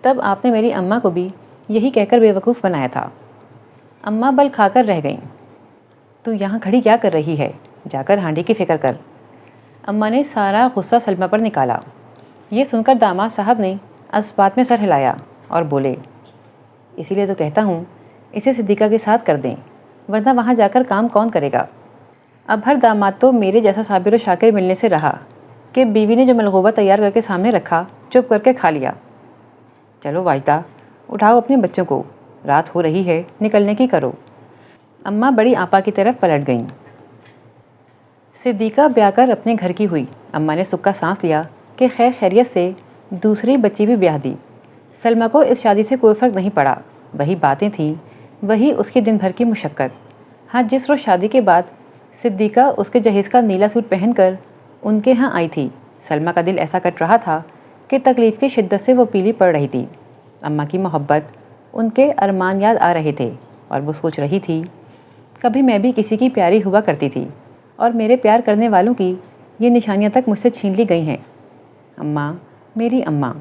تب آپ نے میری اماں کو بھی یہی کہہ کر بے وقوف بنایا تھا۔ اماں بل کھا کر رہ گئیں۔ تو یہاں کھڑی کیا کر رہی ہے؟ جا کر ہانڈی کی فکر کر۔ اماں نے سارا غصہ سلمیٰ پر نکالا۔ یہ سن کر داماد صاحب نے اسبات میں سر ہلایا اور بولے، اسی لیے تو کہتا ہوں اسے صدیقہ کے ساتھ کر دیں، ورنہ وہاں جا کر کام کون کرے گا؟ اب ہر داماد تو میرے جیسا صابر و شاکر ملنے سے رہا کہ بیوی نے جو ملغوبہ تیار کر کے سامنے رکھا چپ کر کے کھا لیا۔ چلو واجدہ، اٹھاؤ اپنے بچوں کو، رات ہو رہی ہے، نکلنے کی کرو۔ اماں بڑی آپا کی طرف پلٹ گئیں۔ صدیقہ بیاہ کر اپنے گھر کی ہوئی۔ اماں نے سکھ کا سانس لیا کہ خیر خیریت سے دوسری بچی بھی بیاہ دی۔ سلمیٰ کو اس شادی سے کوئی فرق نہیں پڑا، وہی باتیں تھیں، وہی اس کی دن بھر کی مشقت۔ ہاں، جس روز شادی کے بعد صدیقہ اس کے جہیز کا نیلا سوٹ پہن کر ان کے ہاں آئی تھی، سلمیٰ کا دل ایسا کٹ رہا تھا کہ تکلیف کی شدت سے وہ پیلی پڑ رہی تھی۔ اماں کی محبت، ان کے ارمان یاد آ رہے تھے، اور وہ سوچ رہی تھی کبھی میں بھی کسی کی پیاری ہوا کرتی تھی، اور میرے پیار کرنے والوں کی یہ نشانیاں تک مجھ سے چھین لی گئی ہیں۔ اماں، میری اماں،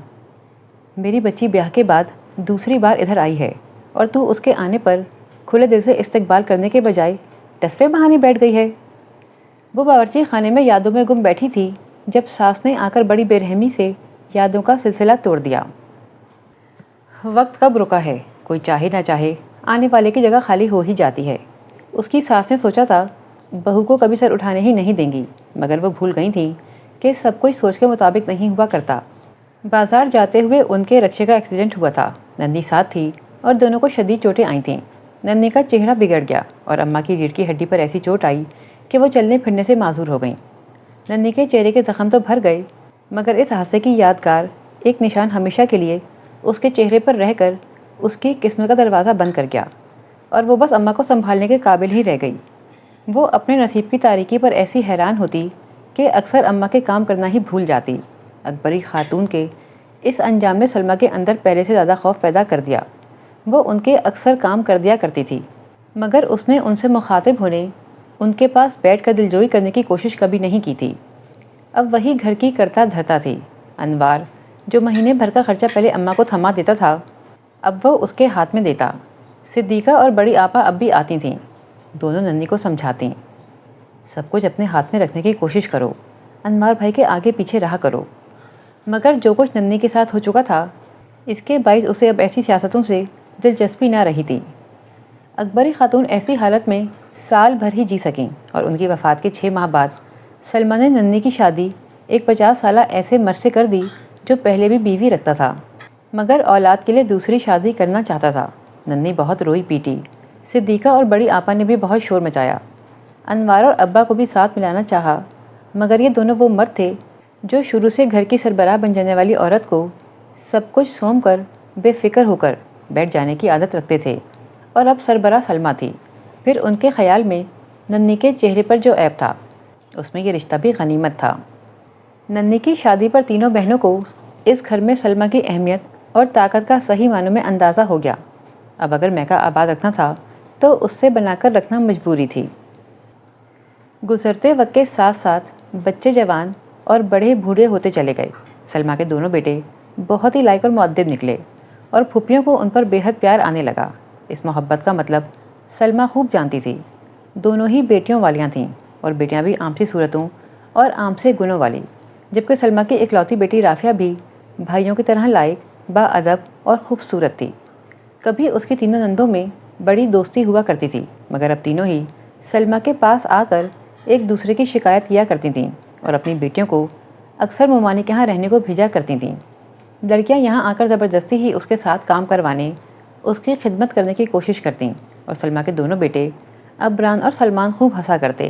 میری بچی بیاہ کے بعد دوسری بار ادھر آئی ہے، اور تو اس کے آنے پر کھلے دل سے استقبال کرنے کے بجائے ٹسوے بہانے بیٹھ گئی ہے۔ وہ باورچی خانے میں یادوں میں گم بیٹھی تھی جب ساس نے آ کر بڑی بے رحمی سے یادوں کا سلسلہ توڑ دیا۔ وقت کب رکا ہے، کوئی چاہے نہ چاہے آنے والے کی جگہ خالی ہو ہی جاتی ہے۔ اس کی ساس نے سوچا تھا بہو کو کبھی سر اٹھانے ہی نہیں دیں گی، مگر وہ بھول گئی تھیں کہ سب کچھ سوچ کے مطابق نہیں ہوا کرتا۔ بازار جاتے ہوئے ان کے رکشے کا ایکسیڈنٹ ہوا تھا، ننی ساتھ تھی اور دونوں کو شدید چوٹیں آئی تھیں۔ ننی کا چہرہ بگڑ گیا اور اماں کی ریڑھ کی ہڈی پر ایسی چوٹ آئی کہ وہ چلنے پھرنے سے معذور ہو گئیں۔ ننی کے چہرے کے زخم تو بھر گئے، مگر اس حادثے کی یادگار ایک نشان ہمیشہ کے لیے اس کے چہرے پر رہ کر اس کی قسمت کا دروازہ بند کر گیا، اور وہ بس اماں کو سنبھالنے کے قابل ہی رہ گئی۔ وہ اپنے نصیب کی تاریکی پر ایسی حیران ہوتی کہ اکثر اماں کے کام کرنا ہی بھول جاتی۔ اکبری خاتون کے اس انجام نے سلمیٰ کے اندر پہلے سے زیادہ خوف پیدا کر دیا۔ وہ ان کے اکثر کام کر دیا کرتی تھی، مگر اس نے ان سے مخاطب ہونے، ان کے پاس بیٹھ کر دلجوئی کرنے کی کوشش کبھی نہیں کی تھی۔ اب وہی گھر کی کرتا دھرتا تھی۔ انوار جو مہینے بھر کا خرچہ پہلے اماں کو تھما دیتا تھا، اب وہ اس کے ہاتھ میں دیتا۔ صدیقہ اور بڑی آپا اب بھی آتی تھیں، دونوں ننی کو سمجھاتیں، سب کچھ اپنے ہاتھ میں رکھنے کی کوشش کرو، انوار بھائی کے آگے پیچھے رہا کرو۔ مگر جو کچھ ننی کے ساتھ ہو چکا تھا، اس کے باعث اسے اب ایسی سیاستوں سے دلچسپی نہ رہی تھی۔ اکبری خاتون ایسی حالت میں سال بھر ہی جی سکیں، اور ان کی وفات کے 6 ماہ بعد سلمیٰ نے ننی کی شادی ایک 50 سالہ ایسے مرد سے کر دی جو پہلے بھی بیوی رکھتا تھا، مگر اولاد کے لیے دوسری شادی کرنا چاہتا تھا۔ ننی بہت روئی پیٹی، صدیقہ اور بڑی آپا نے بھی بہت شور مچایا۔ انوار اور ابا کو بھی ساتھ ملانا چاہا، مگر یہ دونوں وہ مرد تھے جو شروع سے گھر کی سربراہ بن جانے والی عورت کو سب کچھ سونپ کر بے فکر ہو کر بیٹھ جانے کی عادت رکھتے تھے، اور اب سربراہ سلمیٰ تھی۔ پھر ان کے خیال میں ننی کے چہرے پر جو عیب تھا، اس میں یہ رشتہ بھی غنیمت تھا۔ ننی کی شادی پر تینوں بہنوں کو اس گھر میں سلمیٰ کی اہمیت اور طاقت کا صحیح معنوں میں اندازہ ہو گیا۔ اب اگر میکا آباد رکھنا تھا تو اس سے بنا کر رکھنا مجبوری تھی۔ گزرتے وقت کے ساتھ ساتھ بچے جوان اور بڑے بوڑھے ہوتے چلے گئے۔ سلمیٰ کے دونوں بیٹے بہت ہی لائق اور مؤدب نکلے، اور پھوپھیوں کو ان پر بے حد پیار آنے لگا۔ اس محبت کا مطلب سلمیٰ خوب جانتی تھی۔ دونوں ہی بیٹیوں والیاں تھیں، اور بیٹیاں بھی عام سی صورتوں اور عام سے گنوں والی، جبکہ سلمیٰ کی اکلوتی بیٹی رافعہ بھی بھائیوں کی طرح لائق، با ادب اور خوبصورت تھی۔ کبھی اس کی تینوں نندوں میں بڑی دوستی ہوا کرتی تھی، مگر اب تینوں ہی سلمیٰ کے پاس آ کر ایک دوسرے کی شکایت کیا کرتی تھیں، اور اپنی بیٹیوں کو اکثر ممانی کے ہاں رہنے کو بھیجا کرتی تھیں۔ لڑکیاں یہاں آ کر زبردستی ہی اس کے ساتھ کام کروانے، اس کی خدمت کرنے کی کوشش کرتیں، اور سلمیٰ کے دونوں بیٹے عبران اور سلمان خوب ہنسا کرتے۔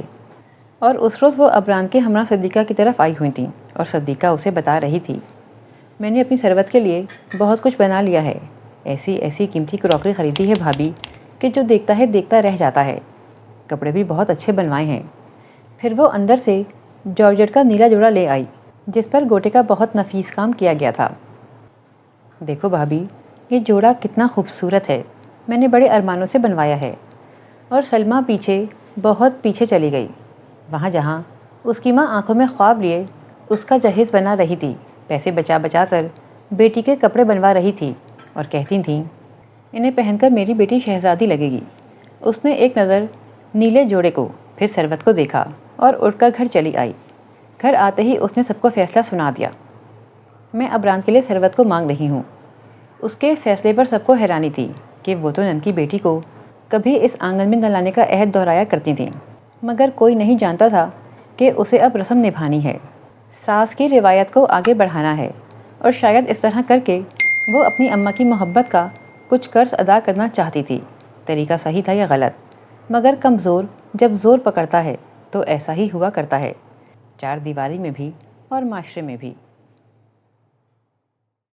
اور اس روز وہ عبران کے ہمراہ صدیقہ کی طرف آئی ہوئی تھیں، اور صدیقہ اسے بتا رہی تھی، میں نے اپنی ثروت کے لیے بہت کچھ بنا لیا ہے، ایسی ایسی قیمتی کراکری خریدی ہے بھابھی کہ جو دیکھتا ہے دیکھتا رہ جاتا ہے، کپڑے بھی بہت اچھے بنوائے ہیں۔ پھر وہ اندر سے جارجٹ کا نیلا جوڑا لے آئی، جس پر گوٹے کا بہت نفیس کام کیا گیا تھا۔ دیکھو بھابھی، یہ جوڑا کتنا خوبصورت ہے، میں نے بڑے ارمانوں سے بنوایا ہے۔ اور سلمیٰ پیچھے، بہت پیچھے چلی گئی، وہاں جہاں اس کی ماں آنکھوں میں خواب لیے اس کا جہیز بنا رہی تھی، پیسے بچا بچا کر بیٹی کے کپڑے بنوا رہی تھی، اور کہتی تھیں، انہیں پہن کر میری بیٹی شہزادی لگے گی۔ اس نے ایک نظر نیلے جوڑے کو، پھر ثروت کو دیکھا اور اٹھ کر گھر چلی آئی۔ گھر آتے ہی اس نے سب کو فیصلہ سنا دیا۔ میں عبران کے لیے ثروت کو مانگ رہی ہوں۔ اس کے فیصلے پر سب کو حیرانی تھی کہ وہ تو نن کی بیٹی کو کبھی اس آنگن میں نہ لانے کا عہد دہرایا کرتی تھیں، مگر کوئی نہیں جانتا تھا کہ اسے اب رسم نبھانی ہے، ساس کی روایت کو آگے بڑھانا ہے، اور شاید اس طرح کر کے وہ اپنی اماں کی محبت کا کچھ قرض ادا کرنا چاہتی تھی۔ طریقہ صحیح تھا یا غلط، مگر کمزور جب زور پکڑتا ہے تو ایسا ہی ہوا کرتا ہے، چار دیواری میں بھی اور معاشرے میں بھی۔